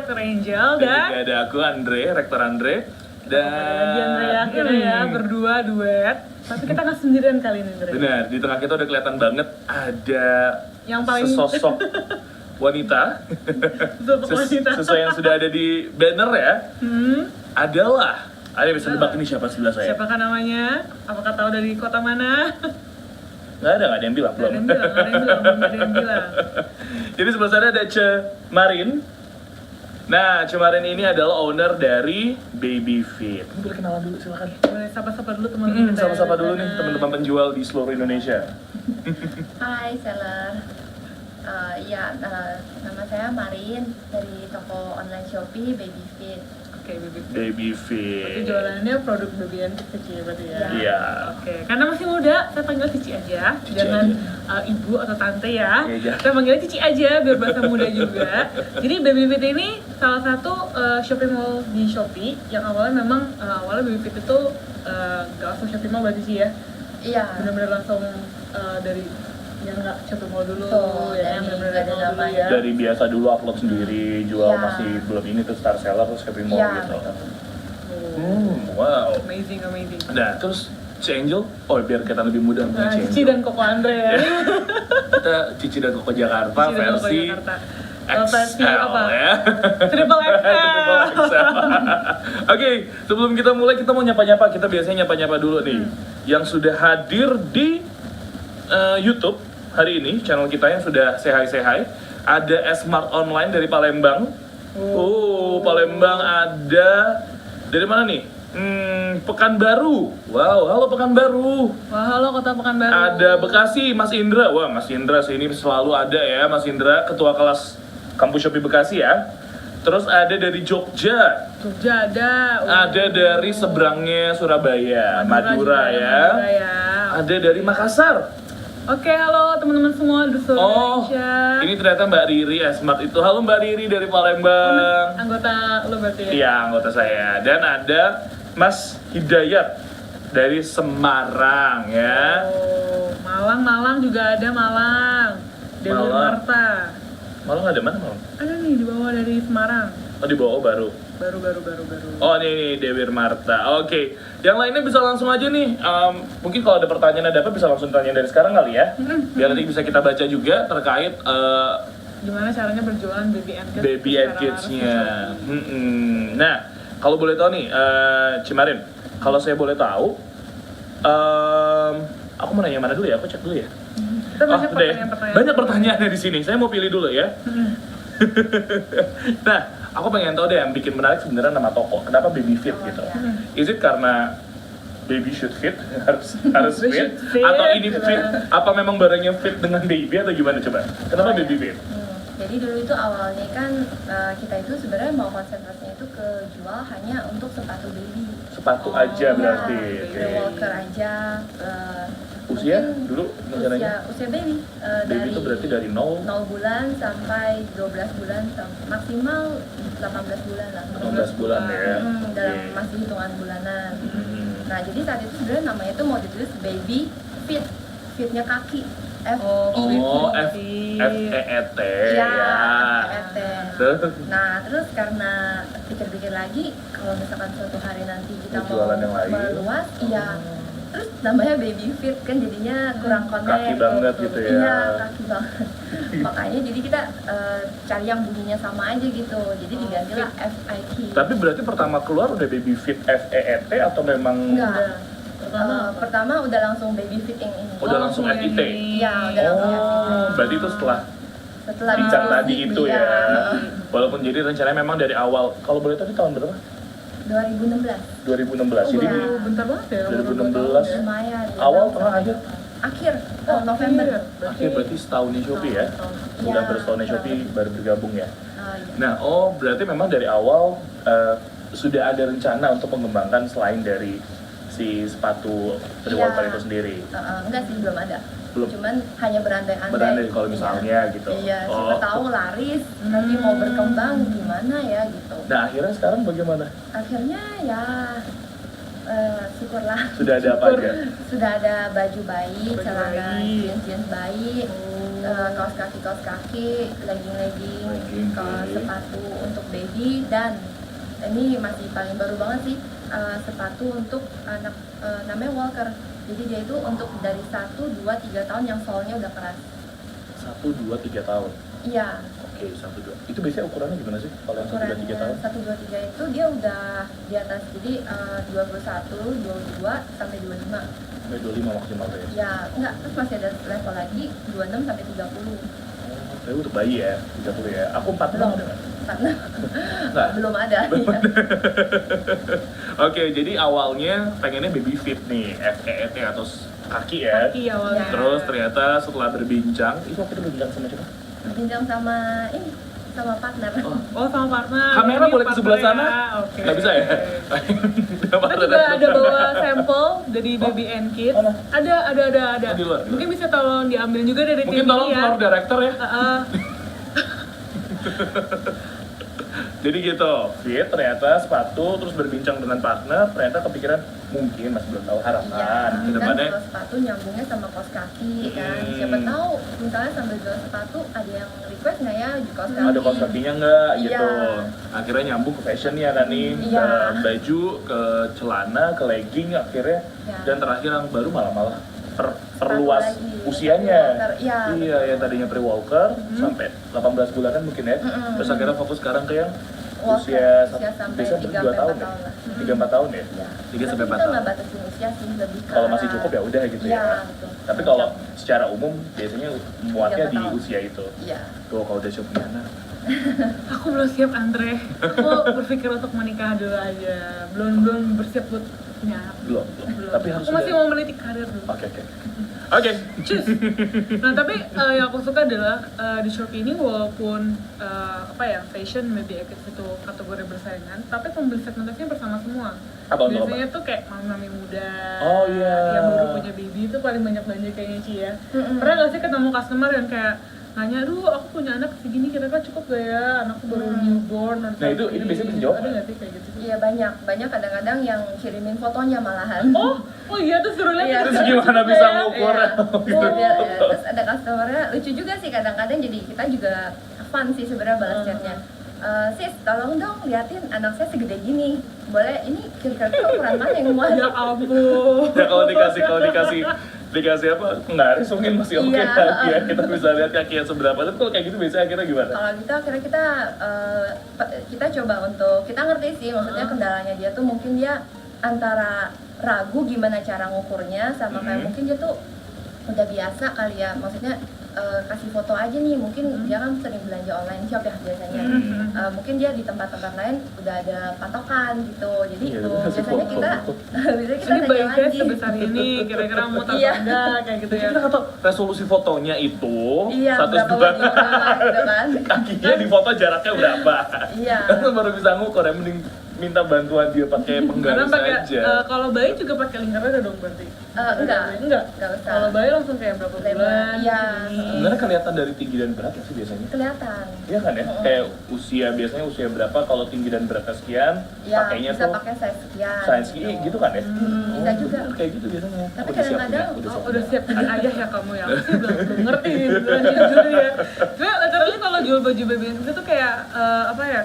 Dr. Angel dan juga ada aku Andre, Rektor Andre. Dan Andre akhirnya ya berdua duet. Tapi kita nggak sendirian kali ini, Andre. Benar, di tengah kita udah kelihatan banget ada yang paling sesosok wanita. Sesuai yang sudah ada di banner ya. Adalah, ada bisa nebak ini siapa sebelah saya? Siapakah namanya? Apakah tahu dari kota mana? Nggak ada yang bilang, belum. Nggak ada yang bilang. Jadi sebelah sana ada Marin. Nah, Marin ini adalah owner dari Baby Fit. Kamu boleh kenalan dulu, silakan. Boleh sapa-sapa dulu teman-teman. Sapa-sapa dulu nih teman-teman penjual di seluruh Indonesia. Hai seller, nama saya Marin dari toko online Shopee Baby Fit. Oke, Baby Fit. Berarti jualannya produk baby and Cici ya berarti ya? Iya. Oke, karena masih muda, saya panggil Cici aja. Jangan ibu atau tante ya. Iya. Kita panggilnya Cici aja biar bahasa muda juga. Jadi Baby Fit ini salah satu shopping mall di Shopee yang awalnya memang awalnya Baby Fit itu gak langsung shopping mall berarti sih ya? Iya. Benar-benar langsung dari yang nggak shopping mall dulu, ya yang benar-benar dari mall dulu ya. Dari biasa dulu upload sendiri, jual Iya. masih belum ini tuh star seller terus shopping mall Iya, gitu. betul. Wow. Amazing. Nah, terus si Angel, biar kita lebih mudah Nah, si Cici Angel. dan Koko Andre ya. Kita Cici dan Koko Jakarta Cici dan Koko versi Jakarta. Versi XL apa? ya. Triple XL. Oke, sebelum kita mulai kita mau nyapa-nyapa. Kita biasanya nyapa-nyapa dulu nih. Yang sudah hadir di YouTube hari ini, channel kita yang sudah say hi. Ada Smart Online dari Palembang. Palembang ada dari mana nih? Pekanbaru. Wow, halo Pekanbaru. Wah, halo Kota Pekanbaru. Ada Bekasi, Mas Indra. Wah, Mas Indra sini selalu ada ya, Mas Indra, ketua kelas Kampus Shopee Bekasi ya. Terus ada dari Jogja. Jogja ada. Ada dari seberangnya Surabaya, Madura ya. Ada dari Makassar. Oke, halo teman-teman semua di seluruh Indonesia. Ini ternyata Mbak Riri Smart itu. Halo Mbak Riri dari Palembang. Anggota lo berarti ya? Iya, anggota saya. Dan ada Mas Hidayat dari Semarang ya. Malang juga ada Malang. Dewi Malang. Marta. Malang ada mana Malang? Ada nih di bawah dari Semarang. Oh, di bawah baru. Baru. Oh, ini Dewi Marta. Oke. Yang lainnya bisa langsung aja nih. Mungkin kalau ada pertanyaan ada apa bisa langsung tanya dari sekarang kali ya. Biar nanti bisa kita baca juga terkait gimana caranya berjualan baby and kids. Baby and kids-nya. Nah, kalau boleh tahu nih, Cimarin, kalau saya boleh tahu, aku mau nanya mana dulu ya? Aku cek dulu ya. Kita banyak pertanyaan-pertanyaan. Banyak pertanyaan di sini. Saya mau pilih dulu ya. Nah, aku pengen tahu deh yang bikin menarik sebenarnya nama toko. Kenapa Baby Fit gitu? Is it karena baby should fit, harus fit, atau ini fit? Apa memang barangnya fit dengan baby atau gimana coba? Kenapa Baby Fit? Jadi dulu itu awalnya kan kita itu sebenarnya mau konsentrasinya itu ke jual hanya untuk sepatu baby. Sepatu aja berarti. Baby walker aja. Usia dulu rencananya? Usia baby. Baby itu berarti dari 0 bulan sampai 12 bulan maksimal 18 bulan lah. 18 bulan ya. Dalam masih hitungan bulanan. Nah, jadi saat itu sebenarnya namanya itu mau ditulis Baby Fit. Fitnya kaki. F E E T ya. Terus? Nah, terus karena pikir-pikir lagi kalau misalkan suatu hari nanti kita mau jualan yang lain. meluas, terus namanya Baby Fit kan jadinya kurang connect. Kaki banget gitu ya. Iya, kaki banget. Makanya jadi kita cari yang bunyinya sama aja gitu. Jadi digantilah FIT. Tapi berarti pertama keluar udah Baby Fit FEET atau memang? Enggak. Pertama udah langsung Baby Fit yang ini. Udah langsung FIT? Iya, udah langsung FIT. Berarti itu setelah bincang tadi itu ya. Walaupun jadi rencananya memang dari awal. Kalau boleh tahu di tahun berapa? 2016. 2016. Jadi di bentar banget ya. 2016. Lumayan. Awal tengah akhir? Akhir. November. Akhir berarti setahunnya Shopee ya? Udah bersetahunnya Shopee baru bergabung ya? Iya. Nah, berarti memang dari awal sudah ada rencana untuk mengembangkan selain dari si sepatu walker itu sendiri? Enggak sih, belum ada. Belum. Cuman hanya berandai-andai. Berandai kalau misalnya gitu. Iya, siapa tahu laris, nanti mau berkembang gimana ya gitu. Nah, akhirnya sekarang bagaimana? Akhirnya ya Syukurlah. Sudah ada apa aja? Sudah ada baju bayi, Baju celana bayi. jeans bayi, kaos kaki, legging, Legging, oke. sepatu untuk baby, dan ini masih paling baru banget sih, sepatu untuk anak, namanya Walker. Jadi dia itu untuk dari 1, 2, 3 tahun yang soalnya udah keras. 1, 2, 3 tahun. Iya. Oke, 1, 2. Itu biasanya ukurannya gimana sih? Kalau yang 1, 2, 3 tahun? 1, 2, 3 itu dia udah di atas, jadi 21, 22 sampai 25. Sampai 25 maksimal ya? Ya, enggak, terus masih ada level lagi 26 sampai 30. Oh, tapi untuk bayi ya, 30 ya. Aku 46 Belum. ada nggak? Karena Nggak? belum ada. Iya. Oke, jadi awalnya pengennya baby fit nih, FET atau kaki ya. Kaki awalnya. Terus ternyata setelah berbincang, itu waktu itu berbincang sama siapa? Berbincang sama ini, sama partner. Oh, sama partner. Kamera Ini boleh ke sebelah partner sana? ya. Oke. Nggak bisa ya? Kita juga ada bawa sampel dari Baby and Kids. Mana? Ada. Oh, di luar. Mungkin bisa tolong diambil juga dari Mungkin tim tolong ini ya. floor director ya. Heeh. Jadi gitu, fit ternyata sepatu, terus berbincang dengan partner, ternyata kepikiran mungkin masih belum tahu harapan Iya, ke kan depannya. kalau sepatu nyambungnya sama kaos kaki kan. Siapa tahu misalnya sambil jual sepatu ada yang request nggak ya di kaos kaki? Ada kaos kakinya nggak Iya. gitu. Akhirnya nyambung ke fashion ya kan nih, Iya. ke baju, ke celana, ke legging akhirnya. Iya. Dan terakhir yang baru malah perluas lagi. usianya. Pre-walker, iya. Iya, yang tadinya pre-walker sampai 18 bulanan mungkin ya. Terus akhirnya fokus sekarang ke yang Walker, usia usia sampai biasanya 3 2 sampai tahun 4 ya. tahun lah. 3-4 tahun ya. Iya. 3 sampai 4 Tapi kita tahun. nggak batasin usia sih, lebih ke Kalau masih arah- cukup ya udah gitu Iya, ya. betul. Tapi kalau secara umum biasanya muatnya 3 di tahun. usia itu. Iya. Tuh kalau udah siap punya anak. Aku belum siap Andre. Aku berpikir untuk menikah dulu aja. Belum bersiap buat punya anak. Belum. Belum. Tapi harus Aku masih udah- mau meniti karir dulu. Oke. Oke. Cus. Nah tapi yang aku suka adalah di Shopee ini walaupun fashion maybe itu kategori bersaingan, tapi pembeli segmentasinya bersama semua. Apa untuk Biasanya tuh kayak mami-mami muda, Oh, iya. yang baru punya baby itu paling banyak belanja kayaknya Ci ya. Pernah nggak sih ketemu customer yang kayak nanya, aduh aku punya anak segini kira-kira cukup gak ya, anakku baru newborn atau Nah, itu biasanya bisa jawab ada nggak? nggak sih kayak gitu? Iya, banyak kadang-kadang yang kirimin fotonya malahan. Oh iya tuh suruh lihat. Iya. Terus gimana bisa ngukur? Iya. Gitu. Terus ada customernya lucu juga sih, kadang-kadang jadi kita juga fun sih sebenarnya balas chatnya. Sis, tolong dong liatin anak saya segede gini. Boleh, ini kira-kira ukuran mana yang muat? Ya ampun. Ya kalau dikasih apa? Nggak risungin masih oke Iya. kan? Ya kita bisa lihat kakinya seberapa. Tapi kalau kayak gitu biasanya akhirnya gimana? Kalau gitu akhirnya kita coba untuk, kita ngerti sih maksudnya kendalanya dia tuh mungkin dia antara ragu gimana cara ngukurnya sama kayak mungkin dia tuh udah biasa kali ya, maksudnya kasih foto aja nih, mungkin dia kan sering belanja online shop ya biasanya. Mungkin dia di tempat-tempat lain udah ada patokan gitu, jadi Iya, biasanya foto. kita biasanya kita Ini tanya baiknya lagi. sebesar ini, kira-kira mau taruh Iya. enggak, kayak gitu ya. Kita nggak tahu resolusi fotonya itu Iya, berapa 102. baju gitu kan. Kakinya di foto jaraknya berapa? Iya. Kan baru bisa ngukur ya, mending minta bantuan dia pakai Karena penggaris pakai aja. kalau bayi juga pakai lingkar ada dong berarti. Enggak Enggak. Nggak usah. Kalau bayi langsung kayak berapa Lebar, bulan? iya. ini. Sebenarnya kelihatan dari tinggi dan berat nggak sih biasanya? Kelihatan. Iya kan ya? Kayak biasanya usia berapa, kalau tinggi dan beratnya sekian, Ya, pakainya bisa tuh pakai size sekian. size gitu kan ya? Bisa juga. Kayak gitu biasanya. Tapi Udah siap kadang-kadang, punya, Oh, udah siap jadi ayah ya kamu ya? Aku sih belum ngerti beneran jujur ya. Cuma literally kalau jual baju baby itu tuh kayak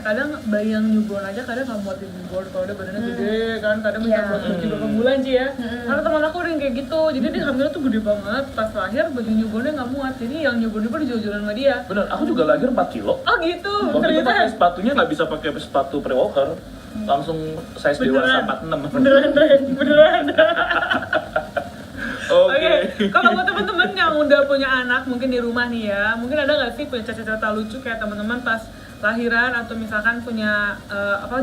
kadang bayi yang newborn aja kadang nggak muat di newborn kalau dia badannya gede kan, kadang bisa Iya. buat baju berapa bulan sih ya. Karena teman aku ada yang kayak gitu, jadi dia hamilnya tuh gede banget, pas lahir baju newbornnya nggak muat, jadi yang newborn itu dijual-jualan sama dia. Bener, aku juga lahir 4 kilo. Oh gitu, Waktu itu ternyata pakai sepatunya nggak bisa pakai sepatu pre-walker, langsung size dewasa 46. beneran. Oke. Oke, kalau buat teman-teman yang udah punya anak mungkin di rumah nih ya, mungkin ada nggak sih punya cerita-cerita lucu kayak teman-teman pas lahiran atau misalkan punya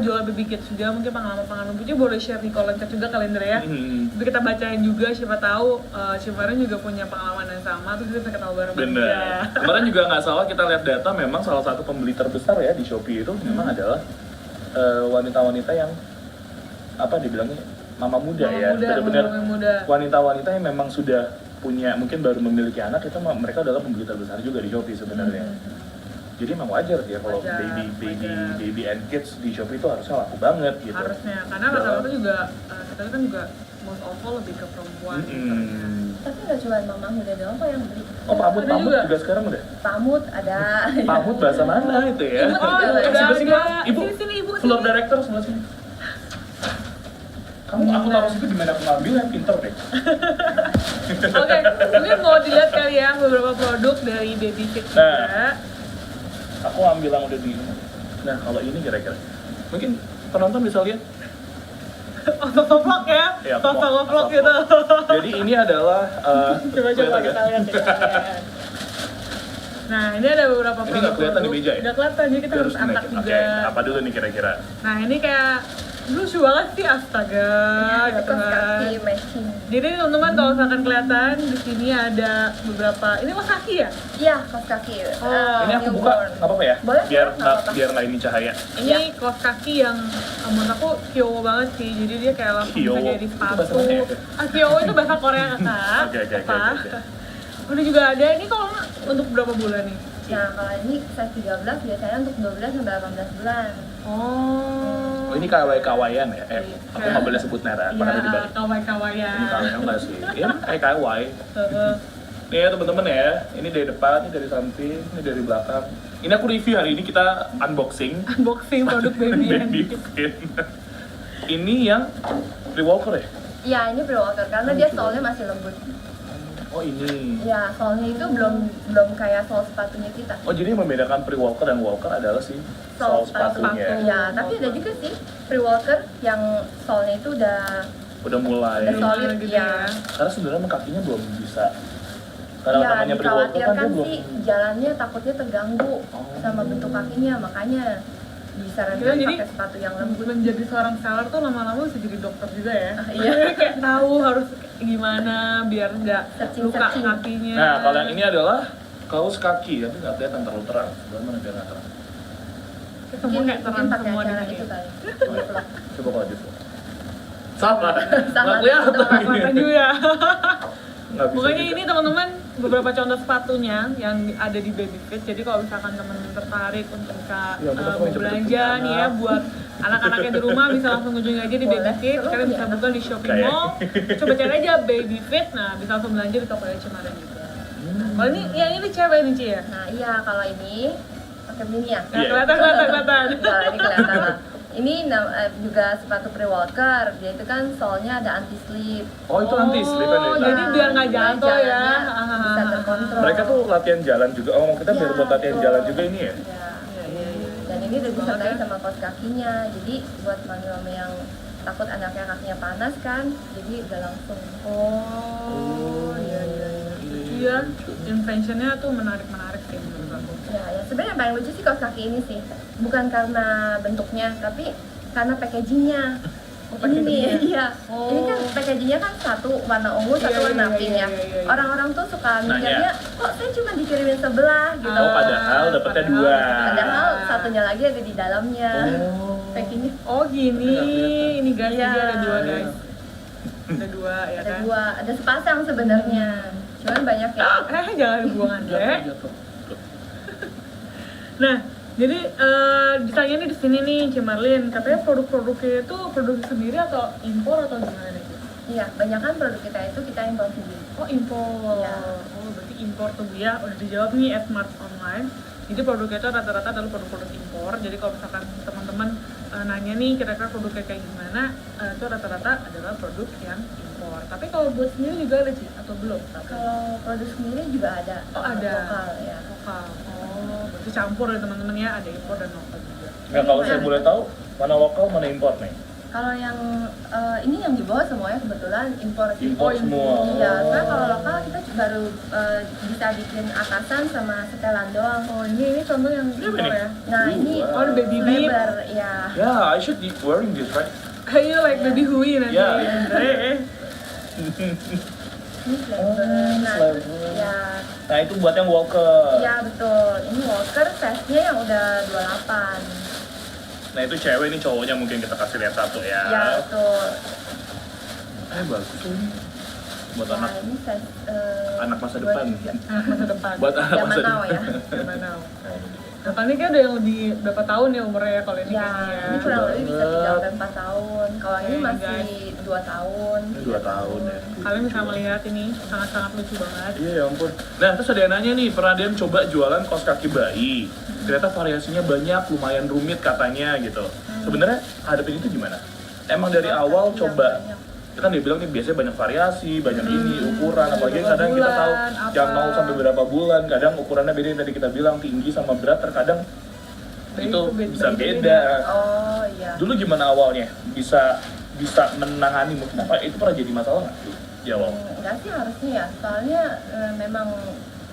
jual baby kids juga, mungkin pengalaman-pengalaman lucu boleh share di kolom chat juga kalender ya. Tapi kita bacain juga, siapa tahu Cimaran juga punya pengalaman yang sama, terus kita bisa ketawa bareng Bener. juga. Kemarin juga nggak salah kita lihat data, memang salah satu pembeli terbesar ya di Shopee itu memang adalah wanita-wanita yang dibilangnya mama muda ya, benar-benar mama muda. wanita-wanita yang memang sudah punya, mungkin baru memiliki anak, itu mereka adalah pembeli terbesar juga di Shopee sebenarnya. Jadi emang wajar ya kalau Wajar, wajar. baby and kids di Shopee itu harusnya laku banget gitu. Harusnya, karena rata-rata juga kita kan juga most of all lebih ke perempuan. Tapi nggak cuma mama muda doang kok yang beli. Oh, pamut Ada juga. juga sekarang udah. Pamut ada. Pamut bahasa mana itu ya? Imut Oh, juga udah Sebelah sini, ada. Ibu. Sini, Ibu. Floor Sini. director sebelah sini. Kamu aku taruh situ gimana aku ngambilnya, pinter deh. Oke, mungkin mau dilihat kali ya beberapa produk dari Baby Fit juga. Nah. Aku ambil yang udah di. Nah, kalau ini kira-kira mungkin penonton bisa lihat. Vlog ya, Ya, vlog gitu. Jadi ini adalah Coba kelihatan kita nggak? lihat ya. Nah, ini ada beberapa Ini nggak kelihatan di meja ya? Nggak kelihatan, jadi kita Dia harus angkat naikin. juga. Oke, apa dulu nih kira-kira? Nah, ini kayak lucu banget sih, astaga. Ada gitu kaos kan. kaki matching. Jadi teman-teman kalau misalkan kelihatan di sini ada beberapa, ini kaos kaki ya? Iya, kaos kaki. Oh, Ini aku buka, newborn. nggak apa-apa ya? Boleh, Biar nggak apa-apa. biar nggak ini cahaya. Ini kaos kaki yang menurut aku kyowo banget sih, jadi dia kayak langsung bisa Kyowo. jadi Itu bahasa sepatu. mana ya? Kyowo itu bahasa Korea kak. Oke. Udah juga ada, ini kalau untuk berapa bulan nih? Nah, kalau ini size 13 biasanya untuk 12 sampai 18 bulan. Oh, ini kawaii-kawaian ya? Aku nggak boleh sebut merek, apa ada di Iya, balik? kawaii-kawayan. Ini kawaii enggak sih? Ya, kayak kawaii. Nih ya teman-teman ya, ini dari depan, ini dari samping, ini dari belakang. Ini aku review hari ini, kita unboxing Unboxing produk baby baby fit. Ini yang pre-walker ya? Iya, ini pre-walker karena dia solnya masih lembut. Oh ini. Ya, solnya itu belum kayak sol sepatunya kita. Oh jadi yang membedakan pre-walker dan walker adalah si sol sepatunya. sepatu. Ya, tapi ada juga sih pre-walker yang solnya itu Udah mulai. Udah solid, gitu ya. Karena sebenarnya kakinya belum bisa. Karena ya namanya pre-walker kan dia dikhawatirkan belum. sih jalannya takutnya terganggu sama bentuk kakinya, makanya disarankan Jadi pakai sepatu yang lembut. menjadi seorang seller tuh lama-lama bisa jadi dokter juga ya. Iya. Kayak tahu harus gimana biar nggak luka Searching. kakinya. Nah kalau yang ini adalah kaos kaki, tapi nggak kelihatan terlalu terang. Sebelah mana biar nggak terang? semua Mungkin kayak terang pakai semua di acara sini. itu kali. Oh, iya. Coba kalau gitu. Sama. Sama, Nggak kelihatan. betul. Kelihatan juga. Nggak bisa Pokoknya juga. ini teman-teman beberapa contoh sepatunya yang ada di Baby Fit. Jadi kalau misalkan teman-teman tertarik untuk bisa Ya, betul, mau cepet-cepet belanja punya nih ya anak. buat anak-anaknya di rumah bisa langsung kunjungi aja di Boleh. Baby Fit. Seru Kalian punya bisa anak. buka di shopping Kayak- mall. Coba cari aja Baby Fit. Nah bisa langsung belanja di toko Cemaran juga. Kalau ini ya ini cewek nih Ci ya. Nah, iya kalau ini pakai mini ya. Nah, Iya. kelihatan. Nah, ini kelihatan lah. Ini juga sepatu pre-walker, dia itu kan solnya ada anti slip. Oh itu nanti slip kan ya? jadi biar nggak Jadi jatuh ya. jalannya bisa terkontrol. Mereka tuh latihan jalan juga. Oh kita biar Iya, buat latihan betul. jalan juga ini ya? Ya. Iya. Dan ini udah Banget disertai ya. sama kaos kakinya. Jadi buat mami-mami yang takut anaknya kakinya panas kan, jadi udah langsung. Oh, iya. Iya, inventionnya tuh menarik sih menurut aku. Ya, sebenarnya yang paling lucu sih kaos kaki ini sih. Bukan karena bentuknya, tapi karena packagingnya. Oh, Ini nih, packagingnya. iya. Oh. Ini kan packagingnya kan satu warna ungu, Iya, satu warna iya, pink iya, ya. iya. Orang-orang tuh suka Nanya. mikirnya, kok saya cuma dikirimin sebelah gitu. Oh padahal dapetnya Padahal. dua. Padahal satunya lagi ada di dalamnya. Oh. Packingnya Oh gini, ini guys, Iya. jadi ada dua guys. Ada dua ya ada kan? dua, ada sepasang sebenarnya. Cuman banyak ya. Jangan dibuang Andre. Jatuh. Nah, jadi ditanya nih di sini nih Cimarlin, katanya produk-produknya itu produk sendiri atau impor atau gimana nih? Iya, banyak kan produk kita itu kita impor sendiri. Oh impor. Iya. Oh berarti impor tuh ya. Udah dijawab nih at Smart Online. Jadi produknya itu rata-rata adalah produk-produk impor. Jadi kalau misalkan teman-teman nanya nih kira-kira produknya kayak gimana, itu rata-rata adalah produk yang impor. Tapi kalau buat sendiri juga ada sih atau belum? Kalau produk sendiri juga ada. Oh, ada. Lokal ya. Lokal. Oh, berarti campur ya teman-teman ya, ada impor dan lokal juga. Nggak kalau saya boleh tahu mana lokal mana import nih? Kalau yang ini yang di bawah semuanya kebetulan impor sih. Impor Oh, semua. Iya, karena kalau lokal kita baru bisa bikin atasan sama setelan doang. Oh, ini contoh yang Ini apa impor nih? ya. Nah, ini Oh, the baby beep. lebar ya. Yeah, I should be wearing this, right? Kayak like baby Hui nanti. Ya. Andre. Ini lebar. Nah, terus lebar. ya. Nah itu buat yang walker. Ya betul. Ini walker size-nya yang udah 28. Nah itu cewek, ini cowoknya mungkin kita kasih lihat satu ya. Ya betul. Bagus ini. Buat Nah, anak ini size anak masa buat- depan. Anak masa depan. Buat anak Zaman masa now depan. ya. Zaman now. Nah, ini dia. Nah, kan ini kayak udah yang lebih berapa tahun ya umurnya ya kalau ini Ya, kayaknya ini ya. kurang lebih bisa 3-4 tahun. Kalau ini Oke, masih 2 tahun. Ini 2 tahun ya. Kalian bisa melihat ini sangat-sangat lucu banget. Iya ya ampun. Nah terus ada yang nanya nih, pernah dia coba jualan kaos kaki bayi. Ternyata variasinya banyak, lumayan rumit katanya gitu. Sebenarnya hadapin itu gimana? Emang dari Kaos awal kaki yang coba, banyak. kan dia bilang nih biasanya banyak variasi, banyak ini, ukuran, apalagi berapa kadang kita tahu bulan, apa. jam 0 sampai berapa bulan, kadang ukurannya beda yang tadi kita bilang, tinggi sama berat terkadang Bayi itu itu bisa beda-beda. beda. Oh iya. Dulu gimana awalnya? Bisa menangani mungkin apa itu pernah jadi masalah nggak tuh di awal? Enggak sih harusnya ya, soalnya memang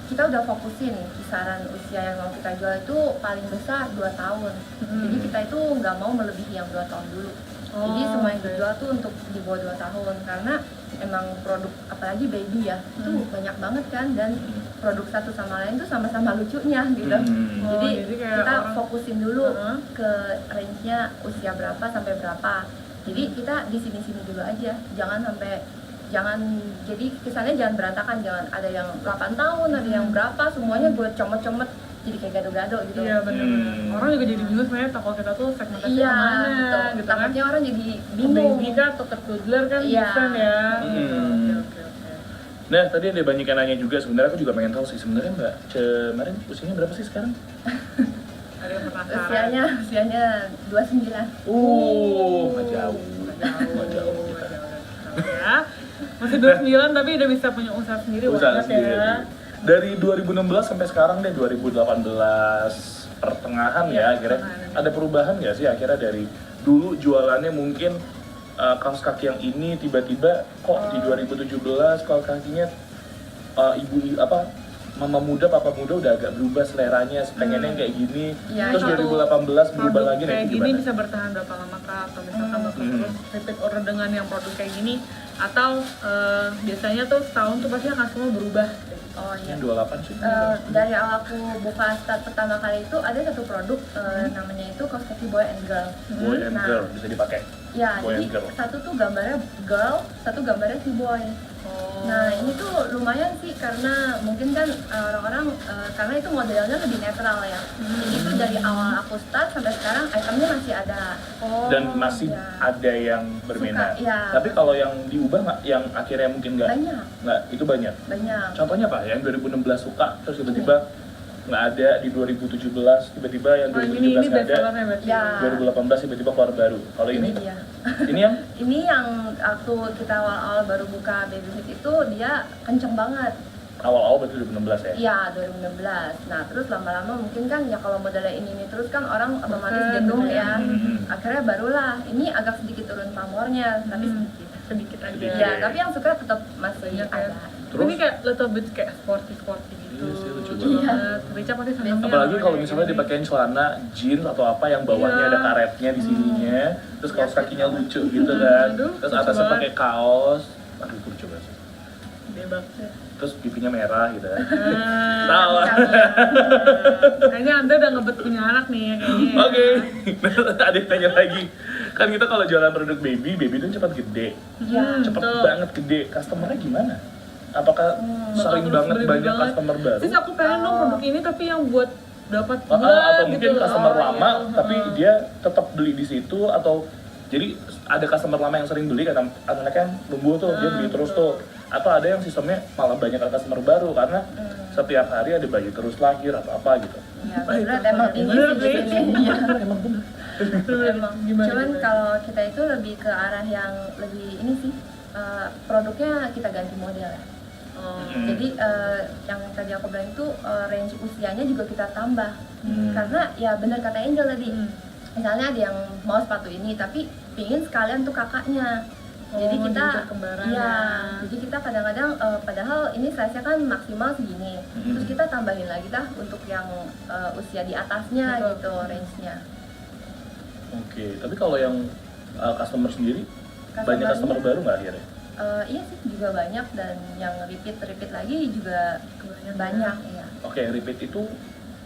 kita udah fokusin kisaran usia yang mau kita jual itu paling besar 2 tahun. Jadi kita itu nggak mau melebihi yang 2 tahun dulu. Jadi Oh, semua yang oke. dijual tuh untuk di bawah 2 tahun karena emang produk apalagi baby ya itu banyak banget kan dan produk satu sama lain tuh sama-sama lucunya gitu. Hmm. Oh, Jadi jadi kayak kita orang- fokusin dulu Heeh. ke range-nya usia berapa sampai berapa. Jadi kita di sini-sini dulu aja, jangan jadi kesannya jangan berantakan, jangan ada yang 8 tahun, ada yang berapa, semuanya gue comot-comot jadi kayak gado-gado gitu. Iya benar-benar. Orang juga jadi bingung sebenarnya toko kita tuh segmentasi Iya, kemana betul. gitu kan. Takutnya orang jadi Ke bingung. baby kah atau ke toddler kan Iya. bisa ya. Hmm. Oke. Nah tadi ada banyak yang nanya juga, sebenarnya aku juga pengen tahu sih sebenarnya Mbak kemarin usianya berapa sih sekarang? Ada yang penasaran. Usianya 29. Nggak jauh. Nggak jauh. Ya. Masih 29 tapi udah bisa punya usaha sendiri Usaha banget sendiri. ya. Dari 2016 sampai sekarang deh 2018 pertengahan Iya, ya akhirnya pertengahan. ada perubahan nggak sih akhirnya dari dulu jualannya mungkin kaos kaki yang ini tiba-tiba kok di 2017 kaos kakinya mama muda papa muda udah agak berubah seleranya pengennya kayak gini Iya, terus itu 2018 berubah Produk lagi kayak nah itu gini gimana? bisa bertahan berapa lama kah atau misalkan bakal Hmm. terus repeat order dengan yang produk kayak gini atau biasanya tuh setahun tuh pasti akan semua berubah. Oh iya. Yang 28 sih. Dari awal aku buka start pertama kali itu ada satu produk namanya itu kaos kaki boy and girl. Boy and Nah, girl bisa dipakai. Ya, Boy jadi and girl. satu tuh gambarnya girl, satu gambarnya si boy. Oh. Nah ini tuh lumayan sih karena mungkin kan orang-orang karena itu modelnya lebih netral ya. Jadi itu dari awal aku start sampai sekarang itemnya masih ada. Dan masih ya. ada yang berminat. Suka, iya. Tapi kalau yang diubah nggak, yang akhirnya mungkin nggak itu banyak. Banyak. Contohnya apa? Yang 2016 suka, terus tiba-tiba nggak ada di 2017, tiba-tiba yang Oh, 2017 ini nggak best ada, sellernya berarti. Ya. 2018 tiba-tiba keluar baru. Kalau ini, Ini dia. ini yang Ini yang waktu kita awal-awal baru buka Baby Fit itu dia kenceng banget. awal-awal berarti 2016 ya? Iya, 2016. Nah, terus lama-lama mungkin kan ya kalau modelnya ini terus kan orang otomatis Bosen, jenuh bener. ya. Akhirnya barulah ini agak sedikit turun pamornya, tapi sedikit aja. Sedikit. ya, tapi yang suka tetap masih Banyak ya. ada. Terus? Ini kayak little bit kayak sporty gitu. Iya sih, lucu banget. Rica pasti seneng. Apalagi ya, kalau kayak misalnya gini. dipakein celana jeans atau apa yang bawahnya Iya. ada karetnya di sininya, terus kaos Iya, kakinya lucu gitu kan, Aduh, terus lucu atasnya banget. pakai kaos, aduh itu lucu banget sih. Gede banget. Terus pipinya merah gitu kan. Nah, Tahu. kayaknya Anda udah ngebet punya anak nih ya kayaknya. Oke, ada yang tanya lagi. Kan kita kalau jualan produk baby itu cepat gede, Iya. cepet betul. banget gede. Customernya gimana? Apakah sering Bakal terus banget beli banyak banget. customer baru? Sis aku pengen dong produk ini tapi yang buat dapat atau bulan mungkin gitu. customer Oh, lama iya. tapi dia tetap beli di situ atau jadi ada customer lama yang sering beli karena anaknya numbuh tuh dia beli terus tuh atau ada yang sistemnya malah banyak customer baru karena setiap hari ada bayi terus lahir atau apa gitu. Ya, berat emang ini Bener, sih di Bli. sini. Iya. Emang bener. Emang. Gimana, Cuman gimana? kalau kita itu lebih ke arah yang lebih ini sih produknya kita ganti model ya. Oh. Jadi yang tadi aku bilang itu range usianya juga kita tambah karena ya benar kata Angel tadi. Misalnya ada yang mau sepatu ini tapi pingin sekalian tuh kakaknya. Oh, Jadi kita jadi kembaran iya, ya. jadi kita kadang-kadang padahal ini size-nya kan maksimal segini. Terus kita tambahin lagi dah untuk yang usia di atasnya Betul. gitu range-nya. Oke, tapi kalau yang customer sendiri banyak Customer-nya- customer baru nggak akhirnya? Iya sih juga banyak dan yang repeat lagi juga banyak ya. Oke, repeat itu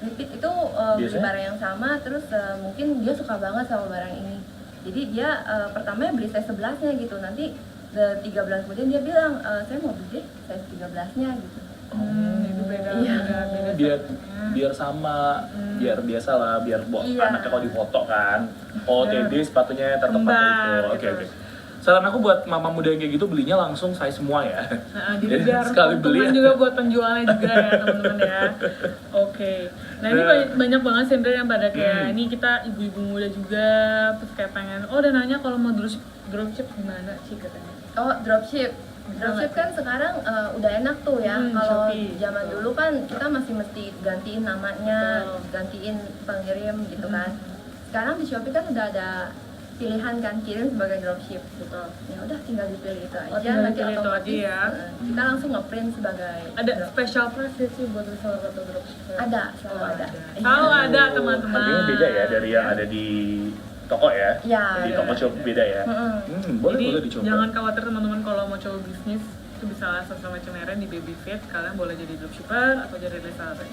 Repeat itu beli Biasanya? barang yang sama terus mungkin dia suka banget sama barang ini. Jadi dia pertamanya beli size 11-nya gitu. Nanti 3 bulan kemudian dia bilang saya mau beli deh size 13-nya gitu. Itu beda Iya. beda biar settingnya. biar sama, biar biasa lah, biar Iya. anaknya kalau difoto kan, OOTD sepatunya tetap pakai Kembar, itu. Oke gitu. oke. Saran aku buat mama muda yang kayak gitu belinya langsung size semua ya. Nah, jadi Jadi biar sekali beli keuntungan juga buat penjualnya juga ya teman-teman ya. Oke. Nah ini banyak banget sih Indra yang pada kayak ini kita ibu-ibu muda juga terus kayak pengen dan nanya kalau mau dropship gimana sih katanya. Oh, dropship. Dropship kan sekarang udah enak tuh ya. Kalau Shopee. zaman dulu kan kita masih mesti gantiin namanya, Betul. gantiin pengirim gitu kan. Sekarang di Shopee kan udah ada pilihan kan kirim sebagai dropship. Betul. Ya udah tinggal dipilih itu aja, tinggal nanti dipilih itu otomatis aja ya. kita langsung ngeprint sebagai Ada drop. special price ya sih buat reseller atau dropship? Ada, selalu ada. Selalu ada teman-teman. Harganya beda ya dari yang ada di toko ya. Ya, Di iya. toko shop beda ya. Boleh Jadi boleh dicoba. jangan khawatir teman-teman kalau mau coba bisnis itu bisa langsung sama Cemeren di Baby Fit. Kalian boleh jadi dropshipper atau jadi reseller.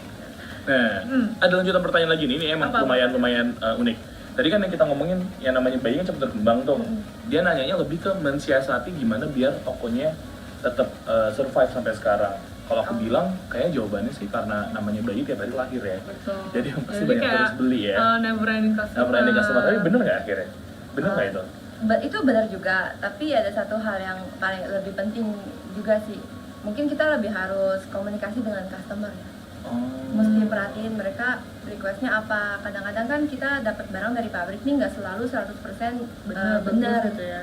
Nah, ada lanjutan pertanyaan lagi nih, ini emang Apa? lumayan unik. Tadi kan yang kita ngomongin yang namanya bayi kan cepat berkembang tuh. Dia nanyanya lebih ke mensiasati gimana biar tokonya tetap survive sampai sekarang. Kalau aku bilang kayaknya jawabannya sih karena namanya bayi tiap hari lahir ya. Betul. Jadi pasti Jadi banyak kayak, harus beli ya. Never ending customer. Nah, berani customer, tapi bener nggak akhirnya? Bener nggak itu? Itu benar juga, tapi ada satu hal yang paling lebih penting juga sih. Mungkin kita lebih harus komunikasi dengan customer ya. Mesti perhatiin mereka requestnya apa. Kadang-kadang kan kita dapat barang dari pabrik nih nggak selalu 100% Benar, benar bagus gitu ya.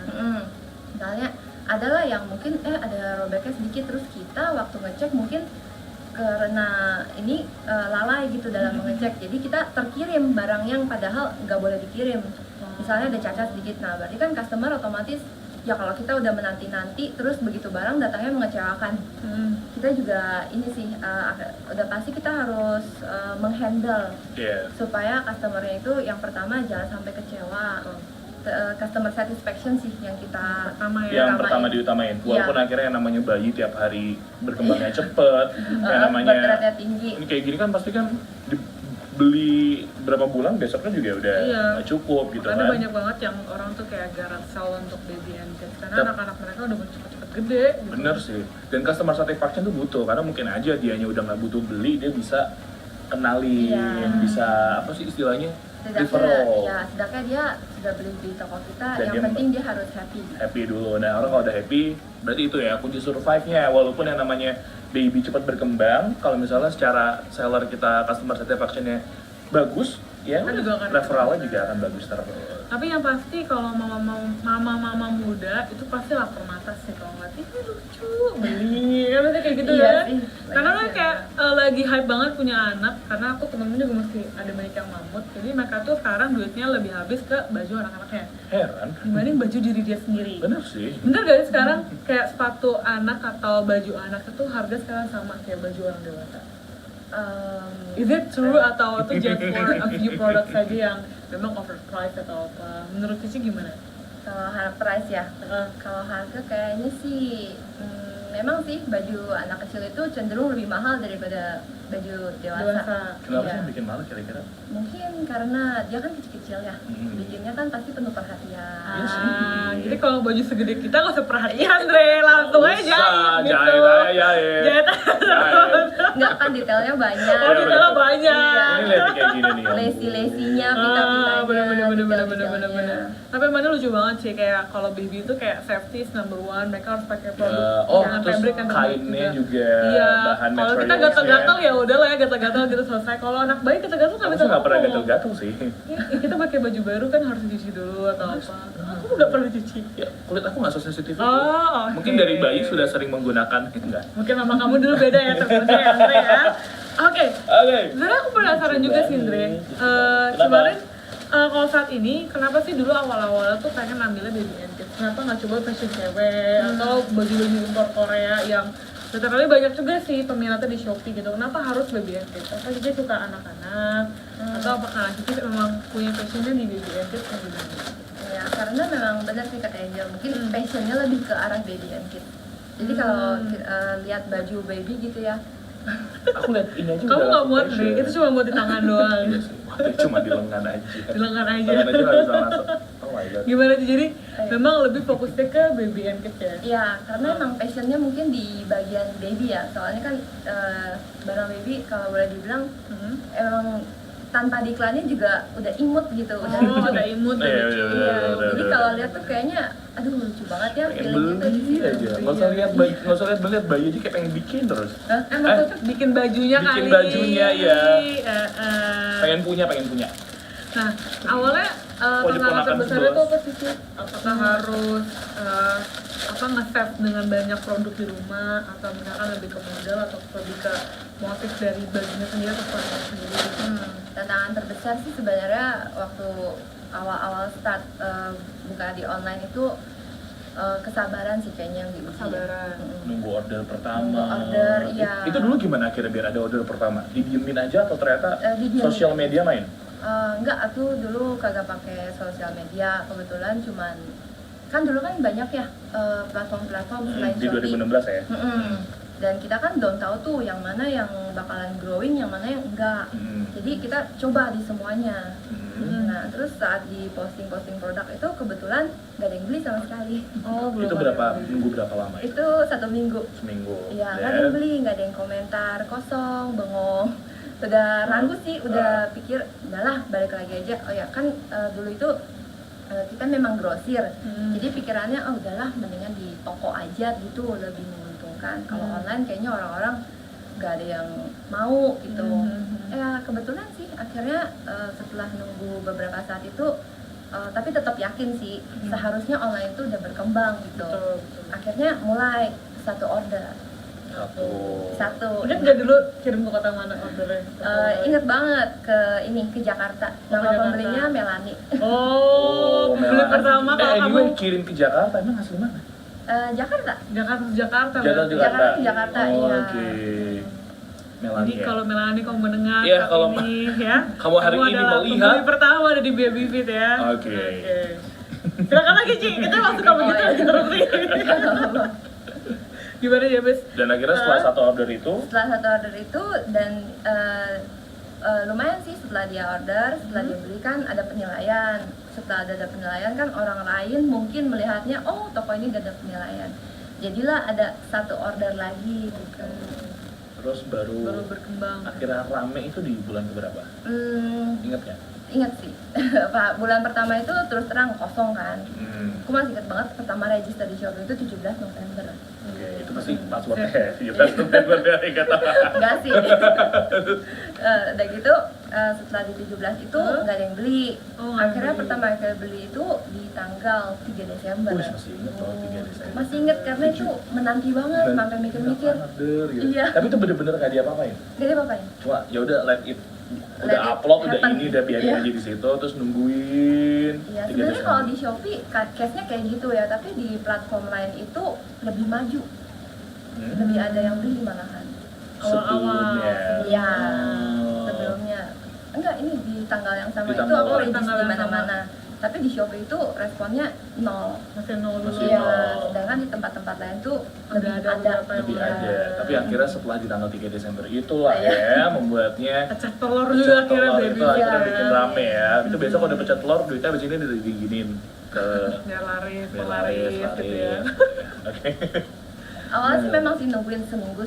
Misalnya adalah yang mungkin ada robeknya sedikit, terus kita waktu ngecek mungkin karena ini lalai gitu dalam mengecek, jadi kita terkirim barang yang padahal nggak boleh dikirim. Misalnya ada cacat sedikit, nah berarti kan customer otomatis ya kalau kita udah menanti-nanti terus begitu barang datangnya mengecewakan, kita juga ini sih udah pasti kita harus menghandle Iya. supaya customernya itu yang pertama jangan sampai kecewa. Customer satisfaction sih yang kita Pertama ya. Yang utamain. pertama diutamain. Walaupun Iya. akhirnya yang namanya bayi tiap hari berkembangnya cepet, yang berat namanya beratnya tinggi. ini kayak gini kan pasti kan beli berapa bulan besoknya juga udah Iya. nggak cukup gitu Karena kan. banyak banget yang orang tuh kayak garant sell untuk baby and kids karena Tep. anak-anak mereka udah mau cepet-cepet gede gitu. Bener sih. Dan customer satisfaction tuh butuh karena mungkin aja dianya udah nggak butuh beli, dia bisa kenalin, Iya. bisa apa sih istilahnya Setidaknya referral. ya setidaknya dia sudah beli di toko kita, Dan yang dia penting dia harus happy. Happy dulu. Nah orang kalau udah happy, berarti itu ya kunci survive-nya. Walaupun yang namanya baby cepat berkembang, kalau misalnya secara seller kita customer satisfaction-nya bagus, ya Kan juga akan referralnya juga akan bagus terus. Tapi yang pasti kalau mama muda itu pasti lapar mata sih kalau ngeliat ini lucu beli kan pasti kayak gitu Iya kan. sih, Karena banyak kan sih kayak lagi hype banget punya anak karena aku temen-temen juga mesti ada banyak yang mamut. Jadi mereka tuh sekarang duitnya lebih habis ke baju anak-anaknya Heran. dibanding baju diri dia sendiri. Bener sih. Bener gak sih sekarang kayak sepatu anak atau baju anak itu harga sekarang sama kayak baju orang dewasa? Is it true atau itu just for a few products saja yang memang overpriced atau apa? Menurut Cici gimana? Kalau harga price ya, Uh, kalau harga kayaknya sih memang sih baju anak kecil itu cenderung lebih mahal daripada baju dewasa. Dewasa. Kenapa Iya. sih yang bikin malu kira-kira? Mungkin karena dia kan kecil-kecil ya, bikinnya kan pasti penuh perhatian. Iya sih. Jadi kalau baju segede kita nggak usah perhatian, Dre, langsung aja jahit gitu. Jahit aja jahit. Jahit. Enggak kan detailnya banyak. Oh, detailnya banyak. Iya. Ini lihat kayak gini nih. Lesi-lesinya, pita-pitanya, Bener. Tapi mana lucu banget sih kayak kalau baby itu kayak safety is number one. Mereka harus pakai produk dengan terus fabric yang terbaik kainnya juga Iya. bahan Kalau kita materialsnya. gatal-gatal ya udah lah ya gatal-gatal gitu selesai. Kalau anak bayi gatal-gatal Aku sampai sih nggak pernah gatel-gatel sih. Ya, kita pakai baju baru kan harus dicuci dulu atau apa? Aku nggak pernah cuci. Ya, kulit aku nggak sensitif itu. Oh, oke. Mungkin dari bayi sudah sering menggunakan enggak. Mungkin mama kamu dulu beda ya tentunya ya, Andre ya. Oke. Oke. Sebenarnya aku penasaran juga sih, Andre. Kemarin kalau saat ini, kenapa sih dulu awal-awal tuh pengen ambilnya baby and kids? Kenapa nggak coba fashion cewek atau baju-baju impor Korea yang literally banyak juga sih peminatnya di Shopee gitu. Kenapa harus baby and kids? Apa Cici suka anak-anak? Atau apakah Cici memang punya passionnya di baby and kids atau gimana? Ya, karena memang benar sih kata Angel, mungkin passionnya lebih ke arah baby and kids. Jadi kalau lihat baju baby gitu ya, Aku lihat ini aja Kamu udah nggak langsung muat fashion. nih, itu cuma buat di tangan doang. Iya sih. Wah, Atau cuma di lengan aja? Di lengan aja. Lengan aja nggak bisa masuk. Oh my god. Gimana tuh? Jadi Iya. memang lebih fokusnya ke baby and kids ya? Iya, karena emang passionnya mungkin di bagian baby ya. Soalnya kan barang baby kalau boleh dibilang emang tanpa diiklanin juga udah imut gitu, udah Oh, lucu. udah imut, udah Iya, lucu. iya, Iya, udah, jadi udah. kalau lihat tuh kayaknya, aduh lucu banget ya Pengen feelingnya tuh di beli situ. aja, nggak usah lihat bayi, nggak usah lihat bayi aja kayak pengen bikin terus. Hah? Emang tuh bikin bajunya Bikin kali. bajunya, ya. Eh. Pengen punya. Nah, awalnya Pojok tantangan ponakan terbesarnya tuh sebelas. apa sih, Ci? Apakah harus nge-save dengan banyak produk di rumah, atau misalkan lebih ke modal atau lebih ke motif dari bajunya sendiri atau produk sendiri? Tantangan terbesar sih sebenarnya waktu awal-awal start buka di online itu kesabaran sih kayaknya yang diuji. Kesabaran. Nunggu order pertama. Nunggu order, iya. Itu dulu gimana akhirnya biar ada order pertama? Didiemin aja atau ternyata Didiemin. sosial media main? Enggak, aku dulu kagak pakai sosial media, kebetulan cuman kan dulu kan banyak ya platform-platform selain Di Shopee. 2016 ya? Dan kita kan belum tahu tuh yang mana yang bakalan growing, yang mana yang enggak. Jadi kita coba di semuanya. Nah, terus saat di posting produk itu kebetulan nggak ada yang beli sama sekali. Oh, belum Itu ada berapa, yang beli. nunggu berapa lama itu? Itu 1 minggu. Seminggu. Iya, nggak ada yang beli, nggak ada yang komentar, kosong, bengong. Udah ragu sih, udah pikir, udahlah balik lagi aja. Oh ya kan dulu itu kita memang grosir, jadi pikirannya oh udahlah mendingan di toko aja gitu lebih menguntungkan. Kalau online kayaknya orang-orang nggak ada yang mau gitu. Ya kebetulan sih akhirnya setelah nunggu beberapa saat itu, tapi tetap yakin sih seharusnya online itu udah berkembang gitu. Betul, betul. Akhirnya mulai 1 order. Satu. Udah nggak dulu kirim ke kota mana ordernya? Ingat banget ke Jakarta. Nama Jakarta. pembelinya Melani. Oh, beli pertama kalau kamu anyway, kirim ke Jakarta, emang asli mana? Jakarta. Jakarta. Jakarta. Jakarta, Oh, iya. oke. Melani Jadi ya? kalau Melani kamu mendengar Iya, saat kalau ini ya, kamu hari ini adalah melihat. pembeli pertama ada di Baby Fit ya. Oke. Silakan lagi Ci, kita langsung kamu gitu iya. interupsi. Gimana ya Bes? Dan akhirnya setelah satu order itu, Setelah 1 order itu dan lumayan sih setelah dia order, setelah dia beli kan ada penilaian. Setelah ada penilaian kan orang lain mungkin melihatnya oh toko ini udah ada penilaian. Jadilah ada 1 order lagi gitu. terus Baru berkembang. akhirnya rame itu di bulan keberapa? Ingat nggak? Ingat sih. Pak, bulan pertama itu terus terang kosong kan. Aku masih ingat banget pertama register di Shopee itu 17 November. Oke, itu pasti passwordnya ya, 17 November ya, kata. Enggak sih. Udah gitu setelah di 17 itu nggak ada yang beli. Oh, nggak Akhirnya beli. pertama kali beli itu di tanggal 3 Desember. Wih, masih inget loh 3 Desember. Masih inget karena itu menanti banget sampai mikir-mikir. Gitu. Iya. Tapi itu bener-bener gak diapa-apain. Gak ada apa-apain. Cuma ya udah let it Let udah it upload, udah happen. ini, udah biarin Iya. aja di situ, terus nungguin. Iya, 3 sebenarnya kalau Desember. di Shopee case-nya kayak gitu ya, tapi di platform lain itu lebih maju. Lebih ada yang beli malahan. Sebelumnya. Iya, Oh. sebelumnya. Enggak, ini di tanggal yang sama Di itu tanggal aku lain. register Tanggal di yang mana-mana. Tapi di Shopee itu responnya 0. Masih nol dulu. Masih Iya, nol. sedangkan di tempat-tempat lain tuh Udah lebih ada ada. beberapa yang Lebih udah ada. Tapi akhirnya setelah di tanggal 3 Desember itulah Iya. ya membuatnya pecah telur juga pecah akhirnya telur Baby itu Fit akhirnya ya. bikin rame ya. Itu biasa kalau udah pecah telur duitnya abis ini udah diginin ke Biar laris, biar pelaris gitu ya. Oke. Awalnya sih memang sih nungguin seminggu